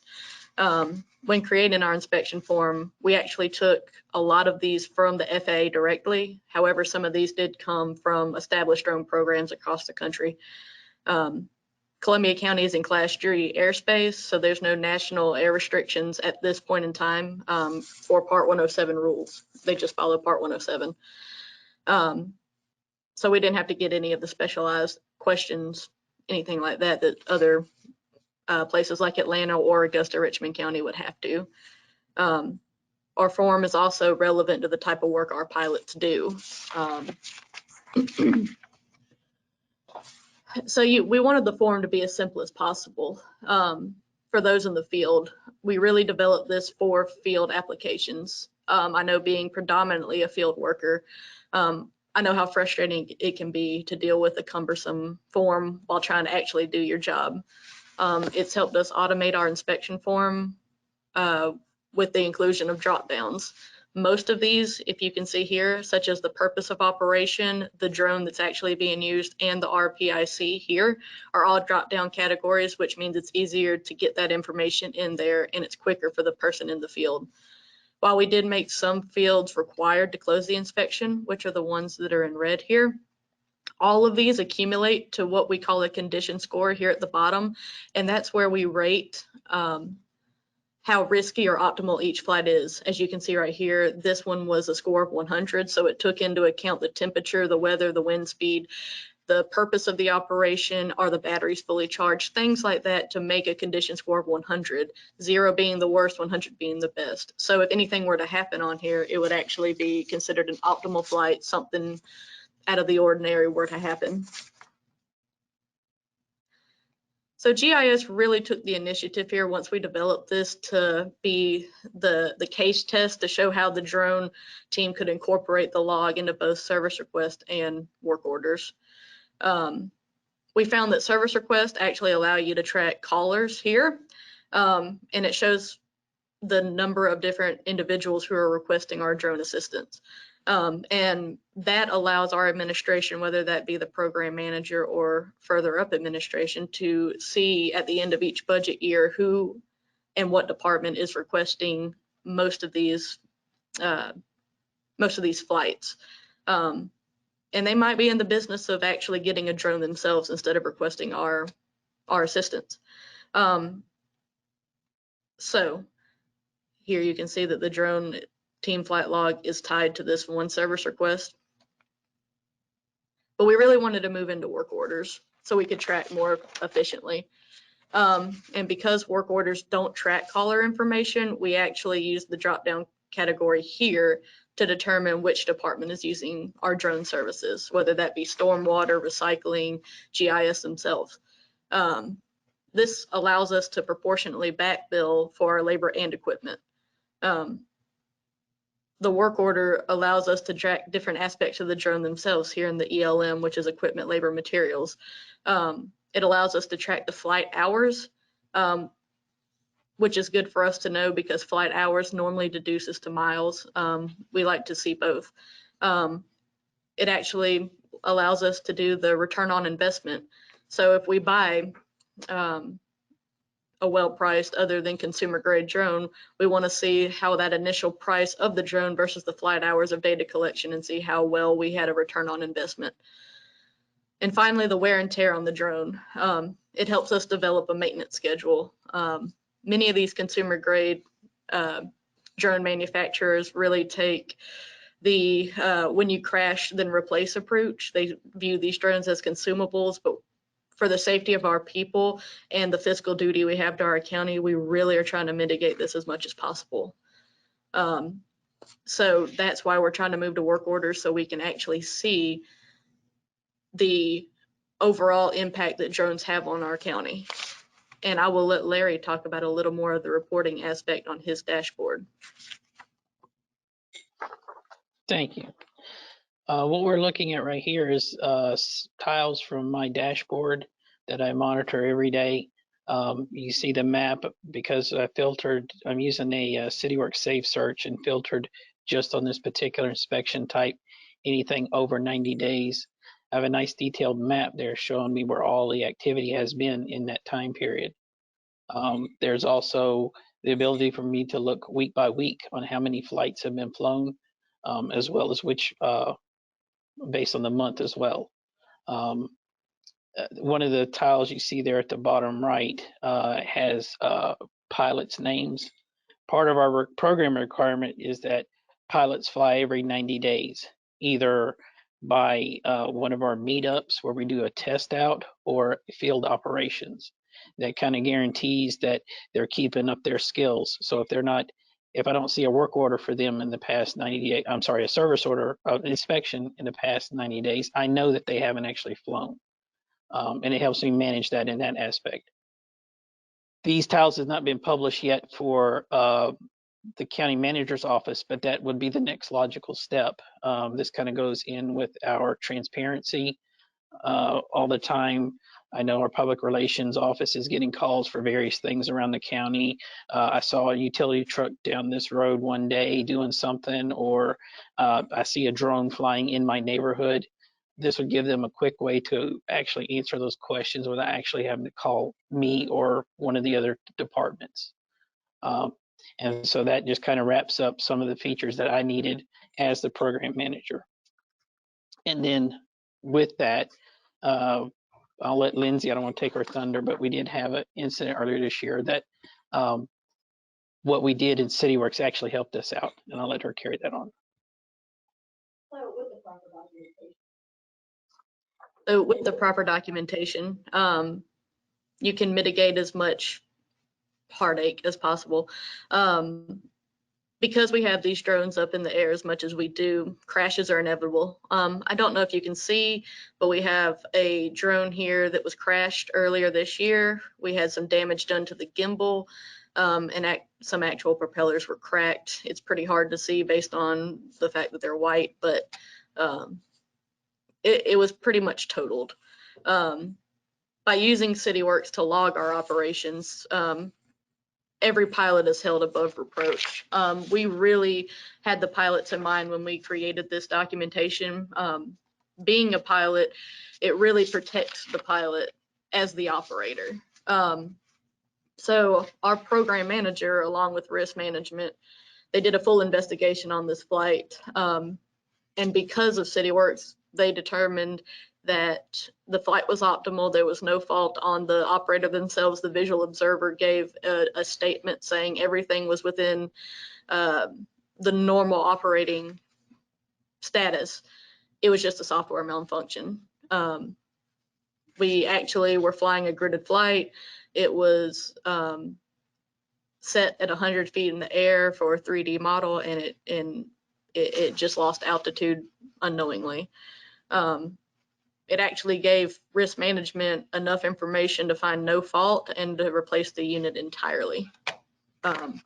When creating our inspection form, we actually took a lot of these from the FAA directly. However, some of these did come from established drone programs across the country. Columbia County is in Class 3 airspace, so there's no national air restrictions at this point in time for Part 107 rules. They just follow Part 107. So we didn't have to get any of the specialized questions, anything like that, that other places like Atlanta or Augusta, Richmond County would have to. Our form is also relevant to the type of work our pilots do. So we wanted the form to be as simple as possible for those in the field. We really developed this for field applications. I know being predominantly a field worker, I know how frustrating it can be to deal with a cumbersome form while trying to actually do your job. It's helped us automate our inspection form with the inclusion of drop downs. Most of these, if you can see here, such as the purpose of operation, the drone that's actually being used, and the RPIC here, are all drop-down categories, which means it's easier to get that information in there and it's quicker for the person in the field. While we did make some fields required to close the inspection, which are the ones that are in red here, all of these accumulate to what we call a condition score here at the bottom, and that's where we rate how risky or optimal each flight is. As you can see right here, this one was a score of 100, so it took into account the temperature, the weather, the wind speed, the purpose of the operation, are the batteries fully charged, things like that to make a condition score of 100, 0 being the worst, 100 being the best. So if anything were to happen on here, it would actually be considered an optimal flight, something out of the ordinary were to happen. So GIS really took the initiative here once we developed this to be the case test to show how the drone team could incorporate the log into both service requests and work orders. We found that service requests actually allow you to track callers here, and it shows the number of different individuals who are requesting our drone assistance. And that allows our administration, whether that be the program manager or further up administration, to see at the end of each budget year who and what department is requesting most of these flights. And they might be in the business of actually getting a drone themselves instead of requesting our assistance. So here you can see that the drone team flight log is tied to this one service request. But we really wanted to move into work orders so we could track more efficiently. And because work orders don't track caller information, we actually use the drop-down category here to determine which department is using our drone services, whether that be stormwater, recycling, GIS themselves. This allows us to proportionately back bill for our labor and equipment. The work order allows us to track different aspects of the drone themselves here in the ELM, which is equipment, labor, materials. It allows us to track the flight hours, which is good for us to know because flight hours normally deduces to miles. We like to see both. It actually allows us to do the return on investment. So if we buy a well-priced other than consumer grade drone, we want to see how that initial price of the drone versus the flight hours of data collection and see how well we had a return on investment. And finally, the wear and tear on the drone. It helps us develop a maintenance schedule. Many of these consumer grade drone manufacturers really take the when you crash then replace approach. They view these drones as consumables, but for the safety of our people and the fiscal duty we have to our county, we really are trying to mitigate this as much as possible. So that's why we're trying to move to work orders so we can actually see the overall impact that drones have on our county. And I will let Larry talk about a little more of the reporting aspect on his dashboard. Thank you. What we're looking at right here is tiles from my dashboard that I monitor every day. You see the map because I filtered, I'm using a Cityworks Safe Search and filtered just on this particular inspection type, anything over 90 days. I have a nice detailed map there showing me where all the activity has been in that time period. There's also the ability for me to look week by week on how many flights have been flown, as well as which based on the month as well. One of the tiles you see there at the bottom right has pilots' names. Part of our program requirement is that pilots fly every 90 days, either by one of our meetups where we do a test out or field operations. That kind of guarantees that they're keeping up their skills. So if they're not, if I don't see a work order for them in the past 90 days, I'm sorry, a service order of inspection in the past 90 days, I know that they haven't actually flown. And it helps me manage that in that aspect. These tiles have not been published yet for the county manager's office, but that would be the next logical step. This kind of goes in with our transparency all the time. I know our public relations office is getting calls for various things around the county. I saw a utility truck down this road one day doing something, or I see a drone flying in my neighborhood. This would give them a quick way to actually answer those questions without actually having to call me or one of the other departments. And so that just kind of wraps up some of the features that I needed as the program manager. And then with that, I'll let Lindsay, I don't want to take her thunder, but we did have an incident earlier this year that what we did in Cityworks actually helped us out, and I'll let her carry that on. So with the proper documentation, you can mitigate as much heartache as possible. Because we have these drones up in the air as much as we do, crashes are inevitable. I don't know if you can see, but we have a drone here that was crashed earlier this year. We had some damage done to the gimbal, and some actual propellers were cracked. It's pretty hard to see based on the fact that they're white, but it was pretty much totaled. By using Cityworks to log our operations, every pilot is held above reproach. We really had the pilots in mind when we created this documentation. Being a pilot, it really protects the pilot as the operator. So our program manager, along with risk management, they did a full investigation on this flight. And because of Cityworks, they determined that the flight was optimal. There was no fault on the operator themselves. The visual observer gave a statement saying everything was within the normal operating status. It was just a software malfunction. We actually were flying a gridded flight. It was set at 100 feet in the air for a 3D model, and it just lost altitude unknowingly. It actually gave risk management enough information to find no fault and to replace the unit entirely. And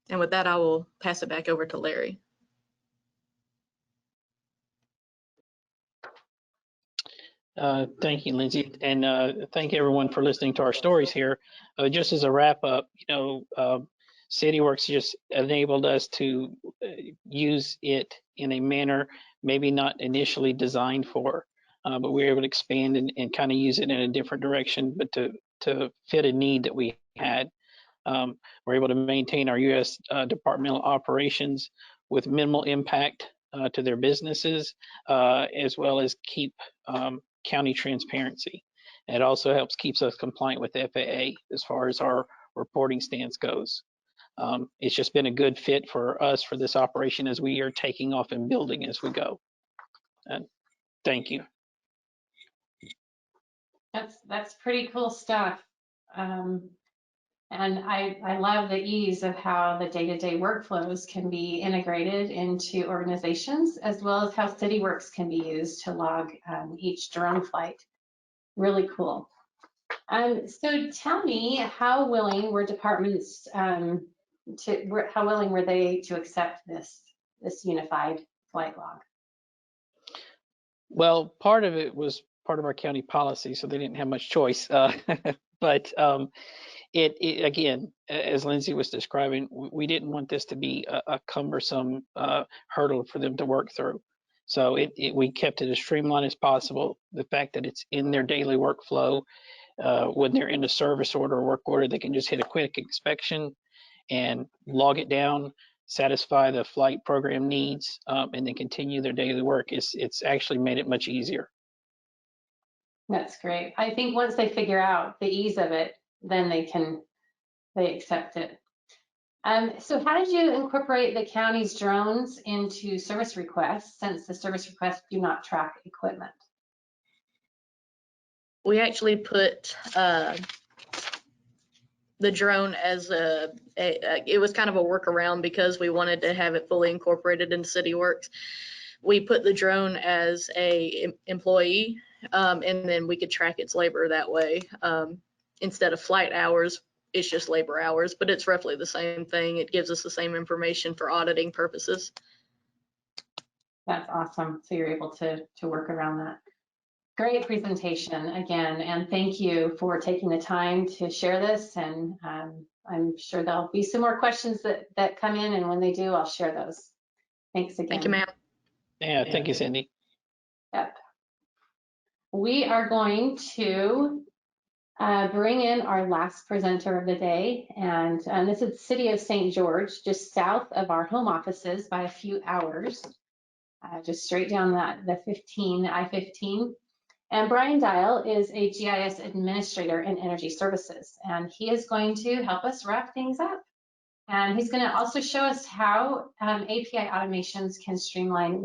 with that, I will pass it back over to Larry. Thank you, Lindsay, and thank everyone for listening to our stories here. Just as a wrap up, Cityworks just enabled us to use it in a manner maybe not initially designed for, but we were able to expand and kind of use it in a different direction, but to fit a need that we had. We're able to maintain our U.S. departmental operations with minimal impact to their businesses, as well as keep county transparency. And it also helps keeps us compliant with the FAA as far as our reporting stance goes. It's just been a good fit for us for this operation as we are taking off and building as we go. And thank you. That's pretty cool stuff. And I love the ease of how the day-to-day workflows can be integrated into organizations, as well as how Cityworks can be used to log each drone flight. Really cool. So tell me, how willing were departments how willing were they to accept this unified flight log? Well, part of it was part of our county policy, so they didn't have much choice. But it again, as Lindsay was describing, we didn't want this to be a cumbersome hurdle for them to work through. So we kept it as streamlined as possible. The fact that it's in their daily workflow, when they're in a service order or work order, they can just hit a quick inspection and log it down, satisfy the flight program needs, and then continue their daily work. It's actually made it much easier. That's great. I think once they figure out the ease of it, then they accept it. So how did you incorporate the county's drones into service requests, since the service requests do not track equipment? We actually put the drone as it was kind of a workaround because we wanted to have it fully incorporated into Cityworks. We put the drone as a employee, and then we could track its labor that way. Instead of flight hours, it's just labor hours, but it's roughly the same thing. It gives us the same information for auditing purposes. That's awesome. So you're able to work around that. Great presentation again, and thank you for taking the time to share this. And I'm sure there'll be some more questions that come in, and when they do, I'll share those. Thanks again. Thank you, ma'am. Yeah, thank you, Cindy. Yep. We are going to bring in our last presenter of the day, and this is the City of St. George, just south of our home offices by a few hours, just straight down the I-15. And Brian Dial is a GIS administrator in energy services, and he is going to help us wrap things up. And he's going to also show us how API automations can streamline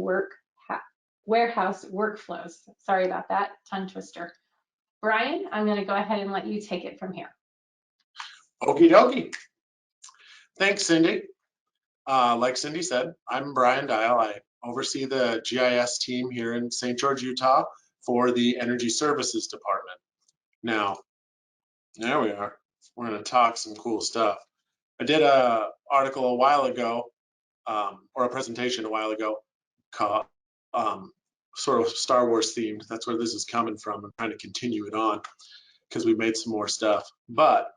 warehouse workflows. Sorry about that, tongue twister. Brian, I'm going to go ahead and let you take it from here. Okie dokie. Thanks, Cindy. Like Cindy said, I'm Brian Dial. I oversee the GIS team here in St. George, Utah for the Energy Services Department. Now, there we are. We're going to talk some cool stuff. I did an article a while ago, or a presentation a while ago, called sort of Star Wars themed. That's where this is coming from. I'm trying to continue it on because we made some more stuff. But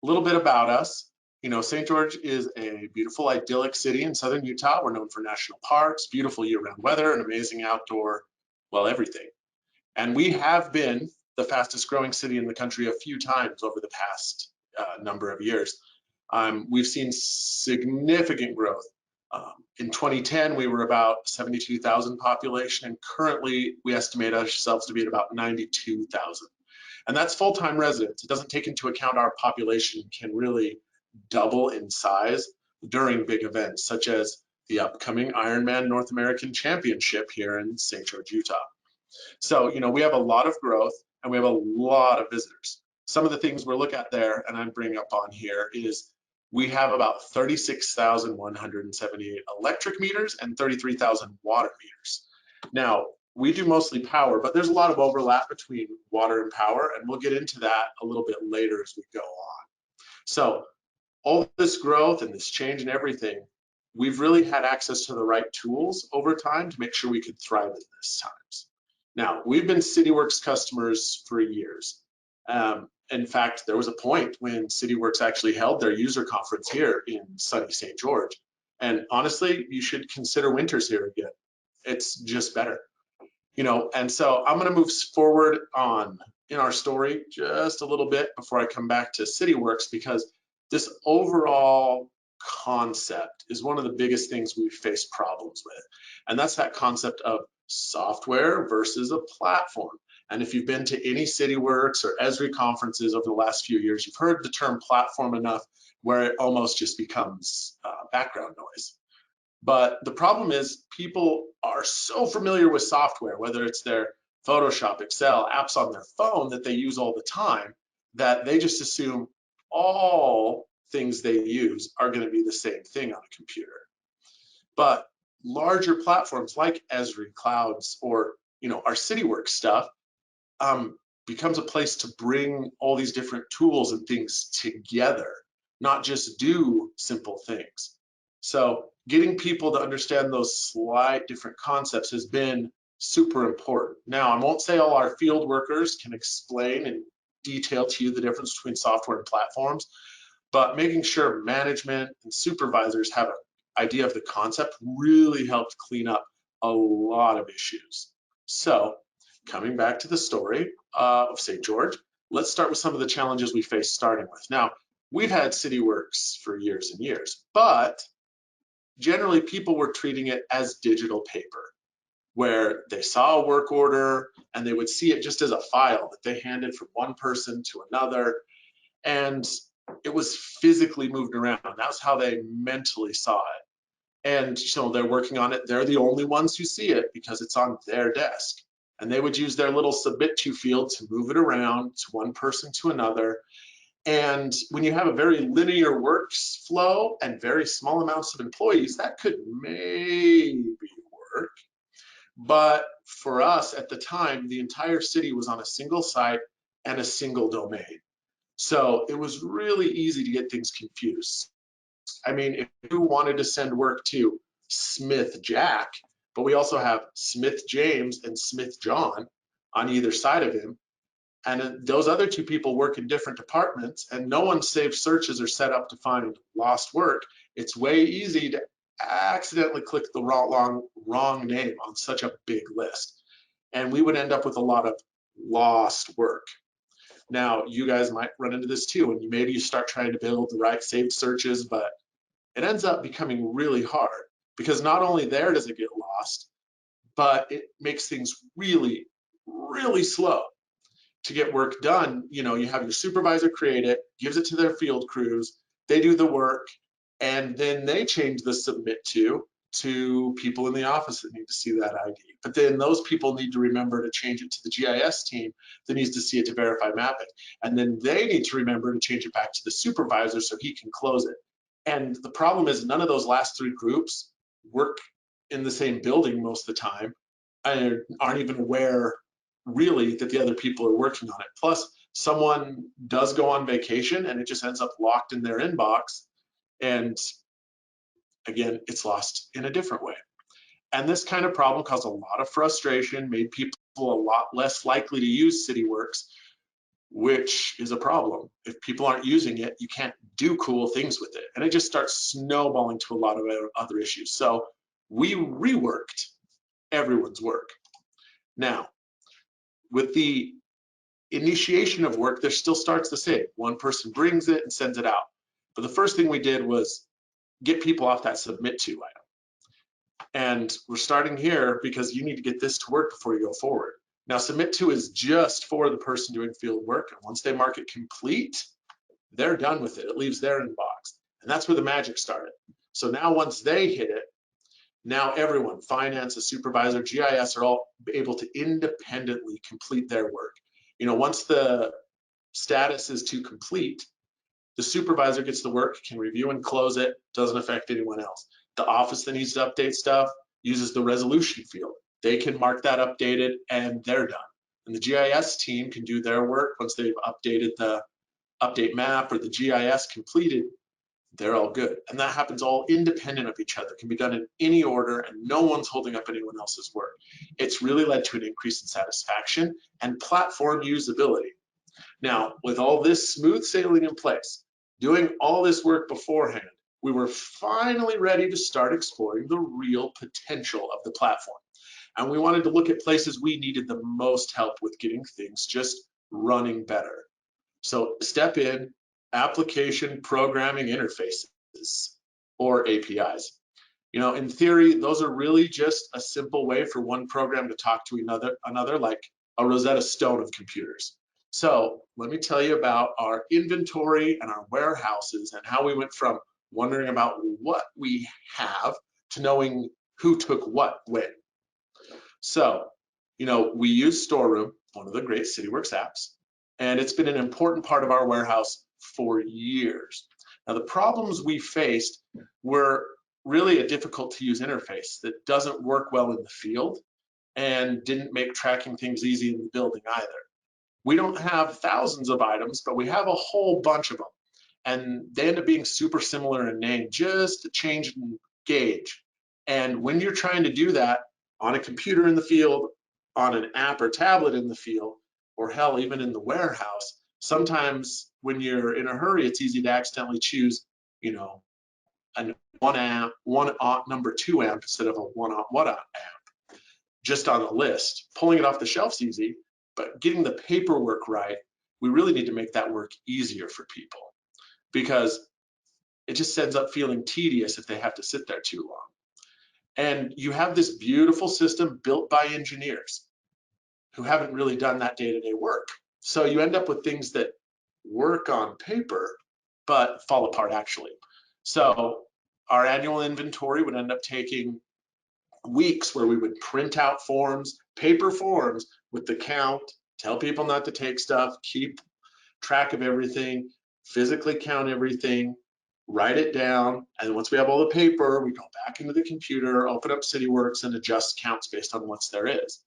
a little bit about us. You know, St. George is a beautiful, idyllic city in southern Utah. We're known for national parks, beautiful year-round weather, and amazing outdoor, well, everything. And we have been the fastest growing city in the country a few times over the past number of years. We've seen significant growth. In 2010, we were about 72,000 population, and currently we estimate ourselves to be at about 92,000. And that's full-time residents. It doesn't take into account our population can really double in size during big events, such as the upcoming Ironman North American Championship here in St. George, Utah. So, you know, we have a lot of growth and we have a lot of visitors. Some of the things we're looking at there, and I'm bringing up on here, is we have about 36,178 electric meters and 33,000 water meters. Now, we do mostly power, but there's a lot of overlap between water and power, and we'll get into that a little bit later as we go on. So all this growth and this change and everything, we've really had access to the right tools over time to make sure we could thrive in these times. Now, we've been Cityworks customers for years. In fact, there was a point when Cityworks actually held their user conference here in sunny St. George. And honestly, you should consider winters here again. It's just better. You know, and so I'm going to move forward on in our story just a little bit before I come back to Cityworks, because this overall concept is one of the biggest things we face problems with. And that's that concept of software versus a platform. And if you've been to any Cityworks or Esri conferences over the last few years, you've heard the term platform enough where it almost just becomes background noise. But the problem is people are so familiar with software, whether it's their Photoshop, Excel, apps on their phone that they use all the time, that they just assume all things they use are going to be the same thing on a computer. But larger platforms like Esri, Clouds, or our Cityworks stuff becomes a place to bring all these different tools and things together, not just do simple things. So getting people to understand those slight different concepts has been super important. Now, I won't say all our field workers can explain in detail to you the difference between software and platforms, but making sure management and supervisors have an idea of the concept really helped clean up a lot of issues. So coming back to the story of St. George, let's start with some of the challenges we face starting with. Now, we've had Cityworks for years and years, but generally people were treating it as digital paper, where they saw a work order and they would see it just as a file that they handed from one person to another, and it was physically moved around. That's how they mentally saw it. And so they're working on it. They're the only ones who see it because it's on their desk. And they would use their little submit to field to move it around to one person to another. And when you have a very linear workflow and very small amounts of employees, that could maybe work. But for us at the time, the entire city was on a single site and a single domain. So it was really easy to get things confused. I mean, if you wanted to send work to Smith Jack, but we also have Smith James and Smith John, on either side of him. And those other two people work in different departments, and no one saved searches are set up to find lost work. It's way easy to accidentally click the wrong name on such a big list. And we would end up with a lot of lost work. Now, you guys might run into this too, and maybe you start trying to build the right saved searches, but it ends up becoming really hard because not only there does it get lost, but it makes things really, really slow to get work done. You know, you have your supervisor create it, gives it to their field crews, they do the work, and then they change the submit to people in the office that need to see that ID. But then those people need to remember to change it to the GIS team that needs to see it to verify mapping. And then they need to remember to change it back to the supervisor so he can close it. And the problem is none of those last three groups work in the same building most of the time and aren't even aware really that the other people are working on it. Plus, someone does go on vacation and it just ends up locked in their inbox. And again, it's lost in a different way. And this kind of problem caused a lot of frustration, made people a lot less likely to use Cityworks, which is a problem. If people aren't using it, you can't do cool things with it. And it just starts snowballing to a lot of other issues. So we reworked everyone's work. Now, with the initiation of work, there still starts the same. One person brings it and sends it out. But the first thing we did was get people off that submit to item. And we're starting here because you need to get this to work before you go forward. Now, submit to is just for the person doing field work. And once they mark it complete, they're done with it. It leaves their inbox. And that's where the magic started. So now once they hit it, now everyone, finance, a supervisor, GIS are all able to independently complete their work. You know, once the status is to complete, the supervisor gets the work, can review and close it, doesn't affect anyone else. The office that needs to update stuff uses the resolution field. They can mark that updated and they're done. And the GIS team can do their work once they've updated the update map or the GIS completed, they're all good. And that happens all independent of each other, can be done in any order and no one's holding up anyone else's work. It's really led to an increase in satisfaction and platform usability. Now, with all this smooth sailing in place, doing all this work beforehand, we were finally ready to start exploring the real potential of the platform. And we wanted to look at places we needed the most help with getting things just running better. So step in, application programming interfaces, or APIs. You know, in theory, those are really just a simple way for one program to talk to another like a Rosetta Stone of computers. So let me tell you about our inventory and our warehouses and how we went from wondering about what we have to knowing who took what when. So, you know, we use Storeroom, one of the great Cityworks apps, and it's been an important part of our warehouse for years. Now, the problems we faced were really a difficult to use interface that doesn't work well in the field and didn't make tracking things easy in the building either. We don't have thousands of items, but we have a whole bunch of them. And they end up being super similar in name, just a change in gauge. And when you're trying to do that on a computer in the field, on an app or tablet in the field, or hell, even in the warehouse, sometimes when you're in a hurry, it's easy to accidentally choose, you know, an number 2 amp instead of a 1 amp just on the list. Pulling it off the shelf's easy, but getting the paperwork right, we really need to make that work easier for people because it just ends up feeling tedious if they have to sit there too long. And you have this beautiful system built by engineers who haven't really done that day-to-day work. So you end up with things that work on paper, but fall apart actually. So our annual inventory would end up taking weeks where we would print out forms, paper forms with the count, tell people not to take stuff, keep track of everything, physically count everything, write it down, and once we have all the paper, we go back into the computer, open up Cityworks, and adjust counts based on what's there is.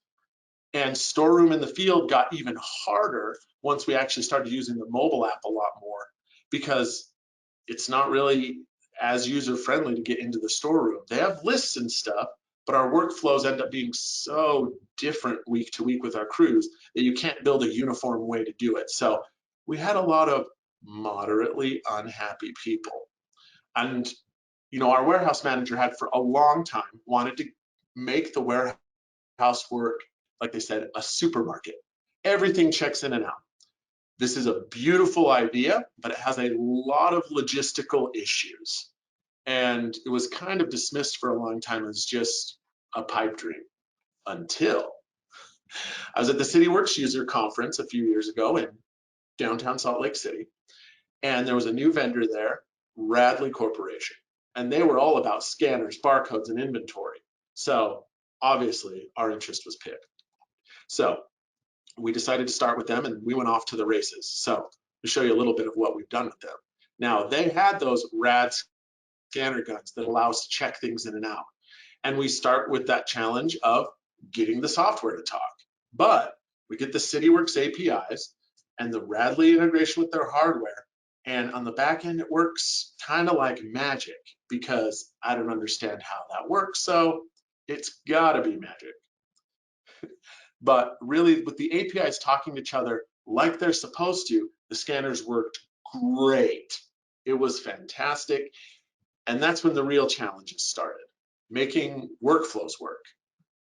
And Storeroom in the field got even harder once we actually started using the mobile app a lot more because it's not really as user-friendly to get into the Storeroom. They have lists and stuff, but our workflows end up being so different week to week with our crews that you can't build a uniform way to do it. So we had a lot of moderately unhappy people. And, you know, our warehouse manager had for a long time wanted to make the warehouse work, like they said, a supermarket. Everything checks in and out. This is a beautiful idea, but it has a lot of logistical issues. And it was kind of dismissed for a long time as just a pipe dream, until I was at the Cityworks user conference a few years ago in downtown Salt Lake City, and there was a new vendor there, Radley Corporation, and they were all about scanners, barcodes, and inventory. So obviously our interest was piqued. So we decided to start with them, and we went off to the races. So to show you a little bit of what we've done with them. Now, they had those rad scanner guns that allow us to check things in and out. And we start with that challenge of getting the software to talk. But we get the Cityworks APIs and the Radley integration with their hardware. And on the back end, it works kind of like magic, because I don't understand how that works. So it's got to be magic. But really, with the APIs talking to each other like they're supposed to, the scanners worked great. It was fantastic. And that's when the real challenges started, making workflows work.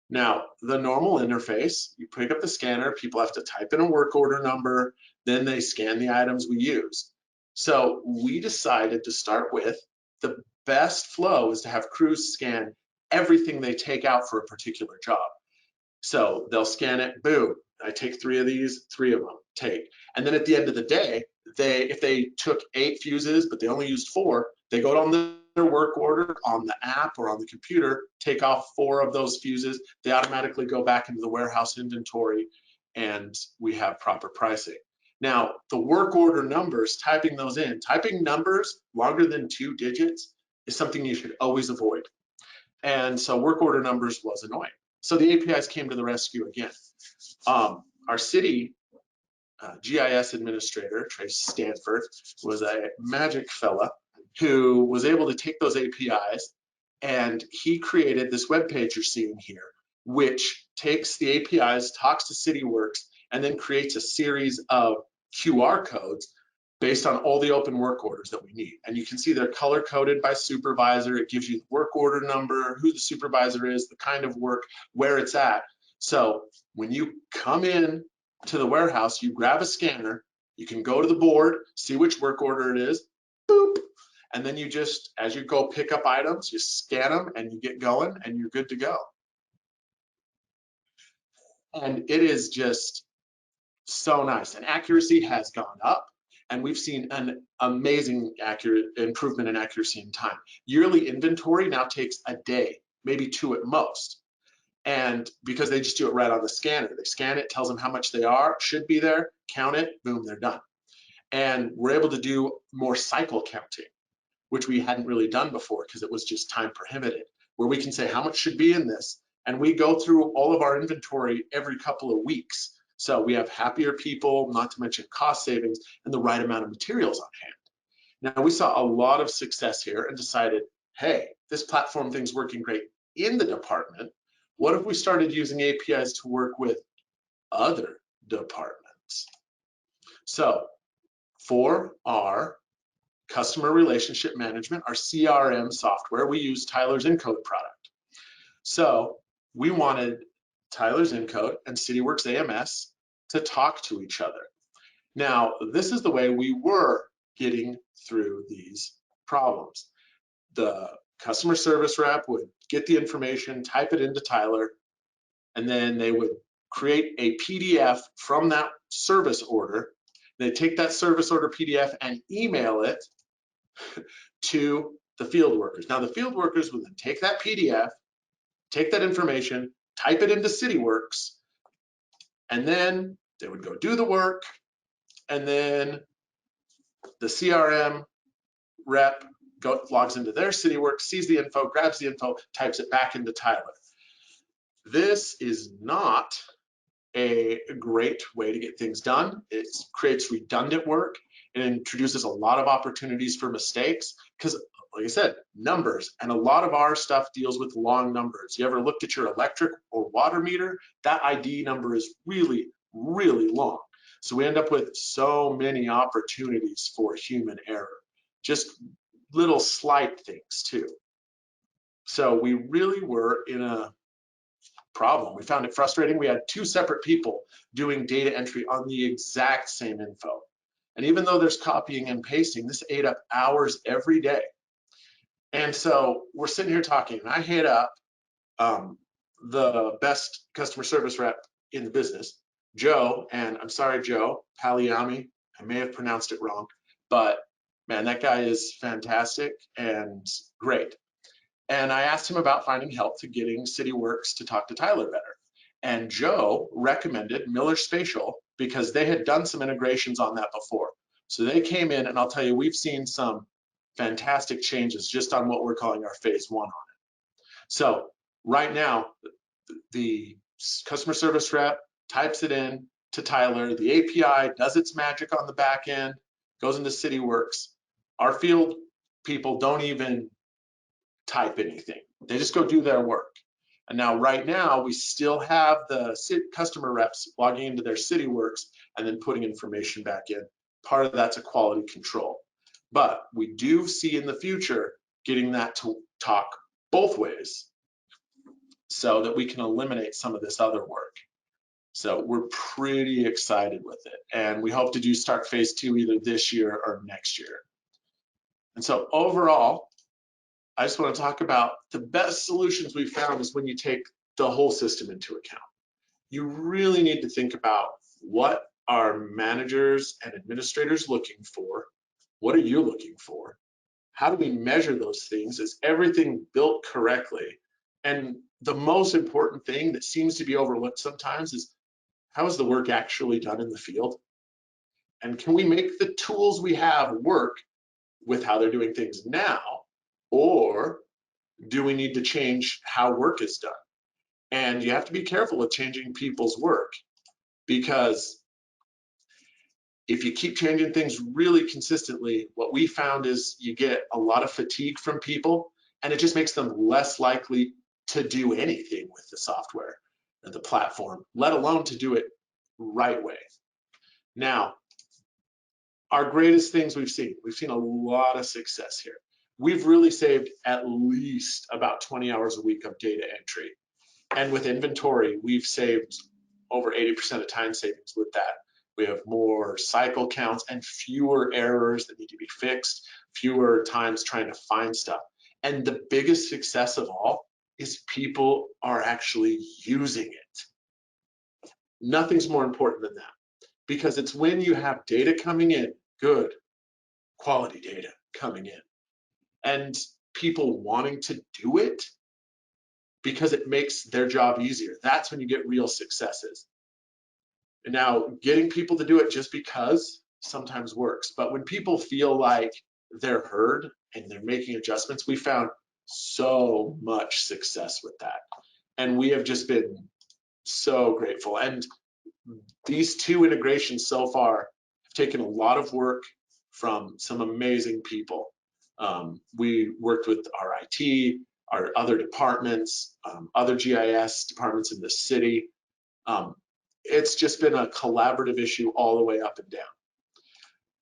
Now, the normal interface, you pick up the scanner, people have to type in a work order number, then they scan the items we use. So we decided to start with the best flow is to have crews scan everything they take out for a particular job. So they'll scan it, boom, I take 3 of these, 3 of them, take. And then at the end of the day, if they took 8 fuses, but they only used 4, they go on their work order on the app or on the computer, take off 4 of those fuses, they automatically go back into the warehouse inventory, and we have proper pricing. Now, the work order numbers, typing those in, typing numbers longer than 2 digits is something you should always avoid. And so work order numbers was annoying. So the APIs came to the rescue again. Our city GIS administrator, Trace Stanford, was a magic fella who was able to take those APIs, and he created this web page you're seeing here, which takes the APIs, talks to Cityworks, and then creates a series of QR codes based on all the open work orders that we need. And you can see they're color coded by supervisor. It gives you the work order number, who the supervisor is, the kind of work, where it's at. So when you come in to the warehouse, you grab a scanner, you can go to the board, see which work order it is, boop, and then you just, as you go pick up items, you scan them and you get going and you're good to go. And it is just so nice. And accuracy has gone up, and we've seen an amazing improvement in accuracy in time. Yearly inventory now takes a day, maybe 2 at most. And because they just do it right on the scanner, they scan it, tells them how much they are, should be there, count it, boom, they're done. And we're able to do more cycle counting, which we hadn't really done before because it was just time prohibited, where we can say how much should be in this. And we go through all of our inventory every couple of weeks. So we have happier people, not to mention cost savings, and the right amount of materials on hand. Now, we saw a lot of success here and decided, hey, this platform thing's working great in the department. What if we started using APIs to work with other departments? So for our customer relationship management, our CRM software, we use Tyler's Encode product. So we wanted Tyler's Encode and Cityworks AMS to talk to each other. Now, this is the way we were getting through these problems. The customer service rep would get the information, type it into Tyler, and then they would create a PDF from that service order. They take that service order PDF and email it to the field workers. Now, the field workers would then take that PDF, take that information, type it into Cityworks, and then they would go do the work, and then the CRM rep logs into their Cityworks, sees the info, grabs the info, types it back into Tyler. This is not a great way to get things done. It creates redundant work and introduces a lot of opportunities for mistakes, because like I said, numbers. And a lot of our stuff deals with long numbers. You ever looked at your electric or water meter? That ID number is really, really long. So we end up with so many opportunities for human error, just little slight things too. So we really were in a problem. We found it frustrating. We had 2 separate people doing data entry on the exact same info. And even though there's copying and pasting, this ate up hours every day. And so we're sitting here talking, and I hit up the best customer service rep in the business, Joe, and I'm sorry, Joe, Paliami, I may have pronounced it wrong, but man, that guy is fantastic and great. And I asked him about finding help to getting Cityworks to talk to Tyler better. And Joe recommended Miller Spatial because they had done some integrations on that before. So they came in, and I'll tell you, we've seen some fantastic changes just on what we're calling our phase 1 on it. So right now, the customer service rep types it in to Tyler, the API does its magic on the back end, goes into Cityworks. Our field people don't even type anything. They just go do their work. And now right now we still have the customer reps logging into their Cityworks and then putting information back in. Part of that's a quality control. But we do see in the future getting that to talk both ways so that we can eliminate some of this other work. So we're pretty excited with it. And we hope to start phase 2 either this year or next year. And so overall, I just want to talk about the best solutions we've found is when you take the whole system into account. You really need to think about what are managers and administrators looking for? What are you looking for? How do we measure those things? Is everything built correctly? And the most important thing that seems to be overlooked sometimes is how is the work actually done in the field? And can we make the tools we have work with how they're doing things now? Or do we need to change how work is done? And you have to be careful with changing people's work, because if you keep changing things really consistently, what we found is you get a lot of fatigue from people, and it just makes them less likely to do anything with the software or the platform, let alone to do it right way. Now, our greatest things we've seen a lot of success here. We've really saved at least about 20 hours a week of data entry. And with inventory, we've saved over 80% of time savings with that. We have more cycle counts and fewer errors that need to be fixed, fewer times trying to find stuff. And the biggest success of all is people are actually using it. Nothing's more important than that, because it's when you have data coming in, good quality data coming in, and people wanting to do it because it makes their job easier. That's when you get real successes. And now getting people to do it just because sometimes works, but when people feel like they're heard and they're making adjustments, we found so much success with that. And we have just been so grateful. And these 2 integrations so far have taken a lot of work from some amazing people. We worked with our IT, our other departments, other GIS departments in the city. It's just been a collaborative issue all the way up and down.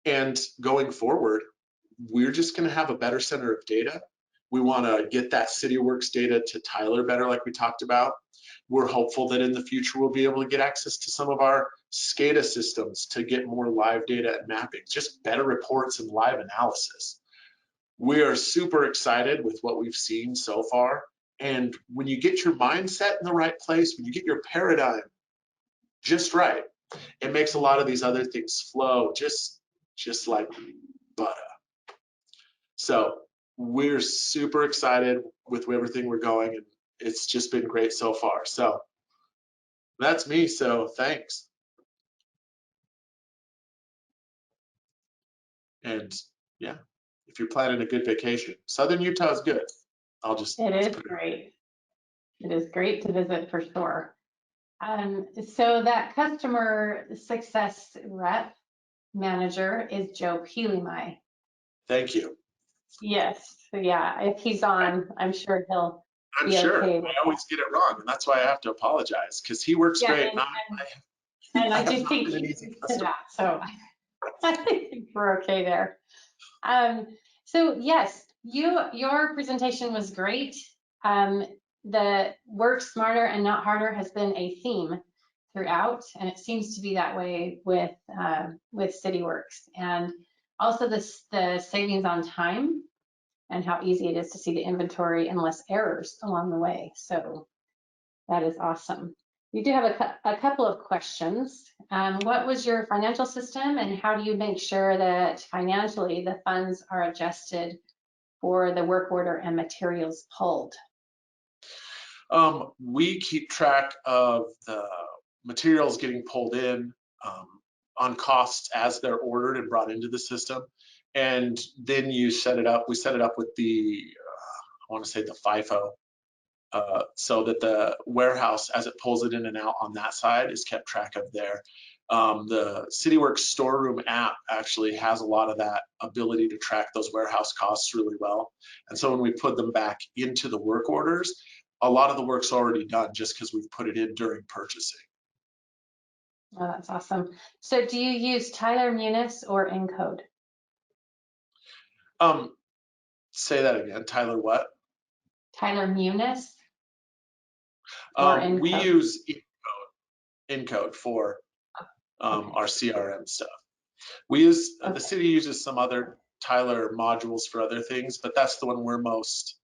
And going forward, we're just going to have a better center of data. We want to get that Cityworks data to Tyler better, like we talked about. We're hopeful that in the future we'll be able to get access to some of our SCADA systems to get more live data and mapping, just better reports and live analysis. We are super excited with what we've seen so far. And when you get your mindset in the right place, when you get your paradigm just right, it makes a lot of these other things flow just like butter. So we're super excited with everything we're going, and it's just been great so far. So that's me, so thanks. And yeah, if you're planning a good vacation, Southern Utah is good. It is great. It is great to visit for sure. So that customer success rep manager is Joe Pelimai. Thank you. Yes, yeah, if he's on, I'm sure he'll I'm be sure. okay I with always get it wrong, and that's why I have to apologize, because he works Yeah, great. and I have do not think been an he's easy used to customer. that, so I think we're okay there. So yes, your presentation was great. The work smarter and not harder has been a theme throughout, and it seems to be that way with Cityworks, and also the savings on time and how easy it is to see the inventory and less errors along the way. So that is awesome. We do have a couple of questions. What was your financial system, and how do you make sure that financially the funds are adjusted for the work order and materials pulled? We keep track of the materials getting pulled in on costs as they're ordered and brought into the system. And then you set it up. We set it up with the, I want to say the FIFO, so that the warehouse, as it pulls it in and out on that side, is kept track of there. The Cityworks storeroom app actually has a lot of that ability to track those warehouse costs really well. And so when we put them back into the work orders, a lot of the work's already done just because we've put it in during purchasing. Oh, that's awesome. So do you use Tyler Munis or Encode? Say that again, Tyler, what? Tyler Munis or Encode? We use Encode for our CRM stuff. We use, the city uses some other Tyler modules for other things, but that's the one we're most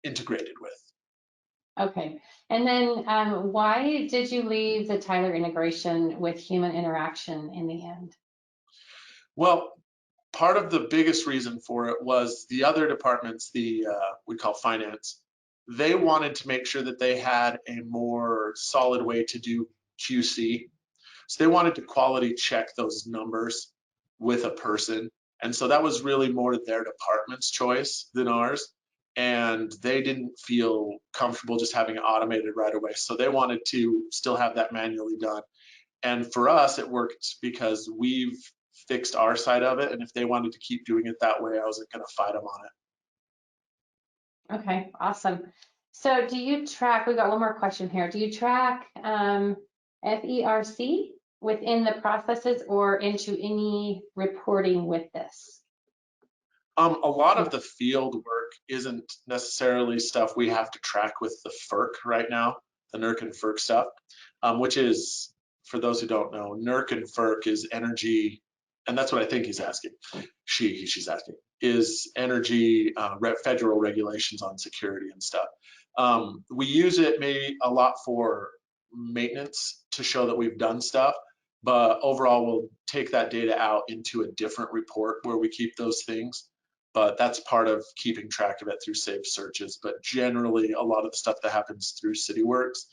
integrated with. Okay, and then why did you leave the Tyler integration with human interaction in the end? Well, part of the biggest reason for it was the other departments, we call finance, they wanted to make sure that they had a more solid way to do QC. So they wanted to quality check those numbers with a person. And so that was really more their department's choice than ours. And they didn't feel comfortable just having it automated right away. So they wanted to still have that manually done. And for us, it worked because we've fixed our side of it. And if they wanted to keep doing it that way, I wasn't going to fight them on it. Okay, awesome. So do you track, we got one more question here. Do you track FERC within the processes or into any reporting with this? A lot of the field work isn't necessarily stuff we have to track with the FERC right now, the NERC and FERC stuff, which is, for those who don't know, NERC and FERC is energy, and that's what I think he's asking, she's asking, is energy federal regulations on security and stuff. We use it maybe a lot for maintenance to show that we've done stuff, but overall we'll take that data out into a different report where we keep those things. But that's part of keeping track of it through saved searches. But generally, a lot of the stuff that happens through Cityworks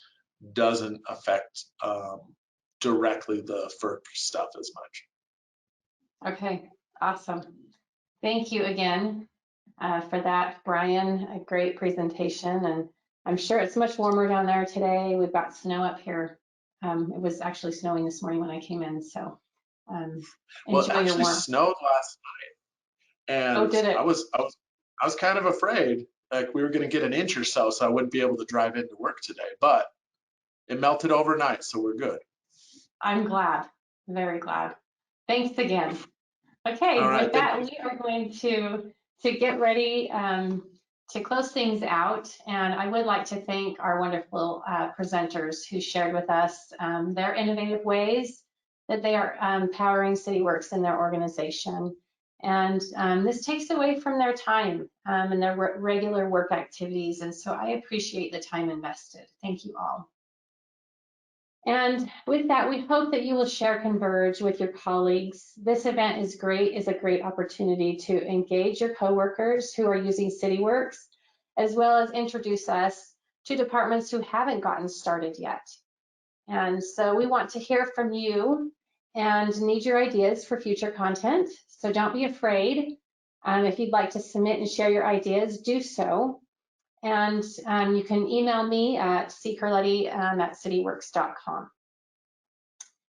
doesn't affect directly the FERC stuff as much. Okay, awesome. Thank you again for that, Brian. A great presentation, and I'm sure it's much warmer down there today. We've got snow up here. It was actually snowing this morning when I came in, so well, it actually snowed last night. And oh, did it? I was kind of afraid like we were going to get an inch or so I wouldn't be able to drive into work today, but it melted overnight, so we're good. I'm glad, very glad. Thanks again. Okay, with that, we are going to get ready to close things out, and I would like to thank our wonderful presenters who shared with us their innovative ways that they are powering Cityworks in their organization. And this takes away from their time and their regular work activities. And so I appreciate the time invested. Thank you all. And with that, we hope that you will share Converge with your colleagues. This event is a great opportunity to engage your coworkers who are using Cityworks, as well as introduce us to departments who haven't gotten started yet. And so we want to hear from you and need your ideas for future content. So don't be afraid. If you'd like to submit and share your ideas, do so. And you can email me at ccarletti@cityworks.com.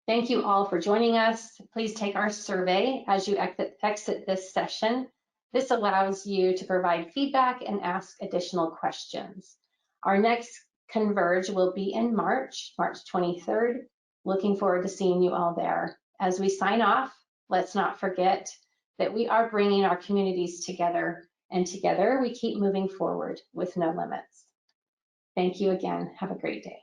Thank you all for joining us. Please take our survey as you exit this session. This allows you to provide feedback and ask additional questions. Our next Converge will be in March 23rd. Looking forward to seeing you all there. As we sign off, let's not forget that we are bringing our communities together, and together we keep moving forward with no limits. Thank you again. Have a great day.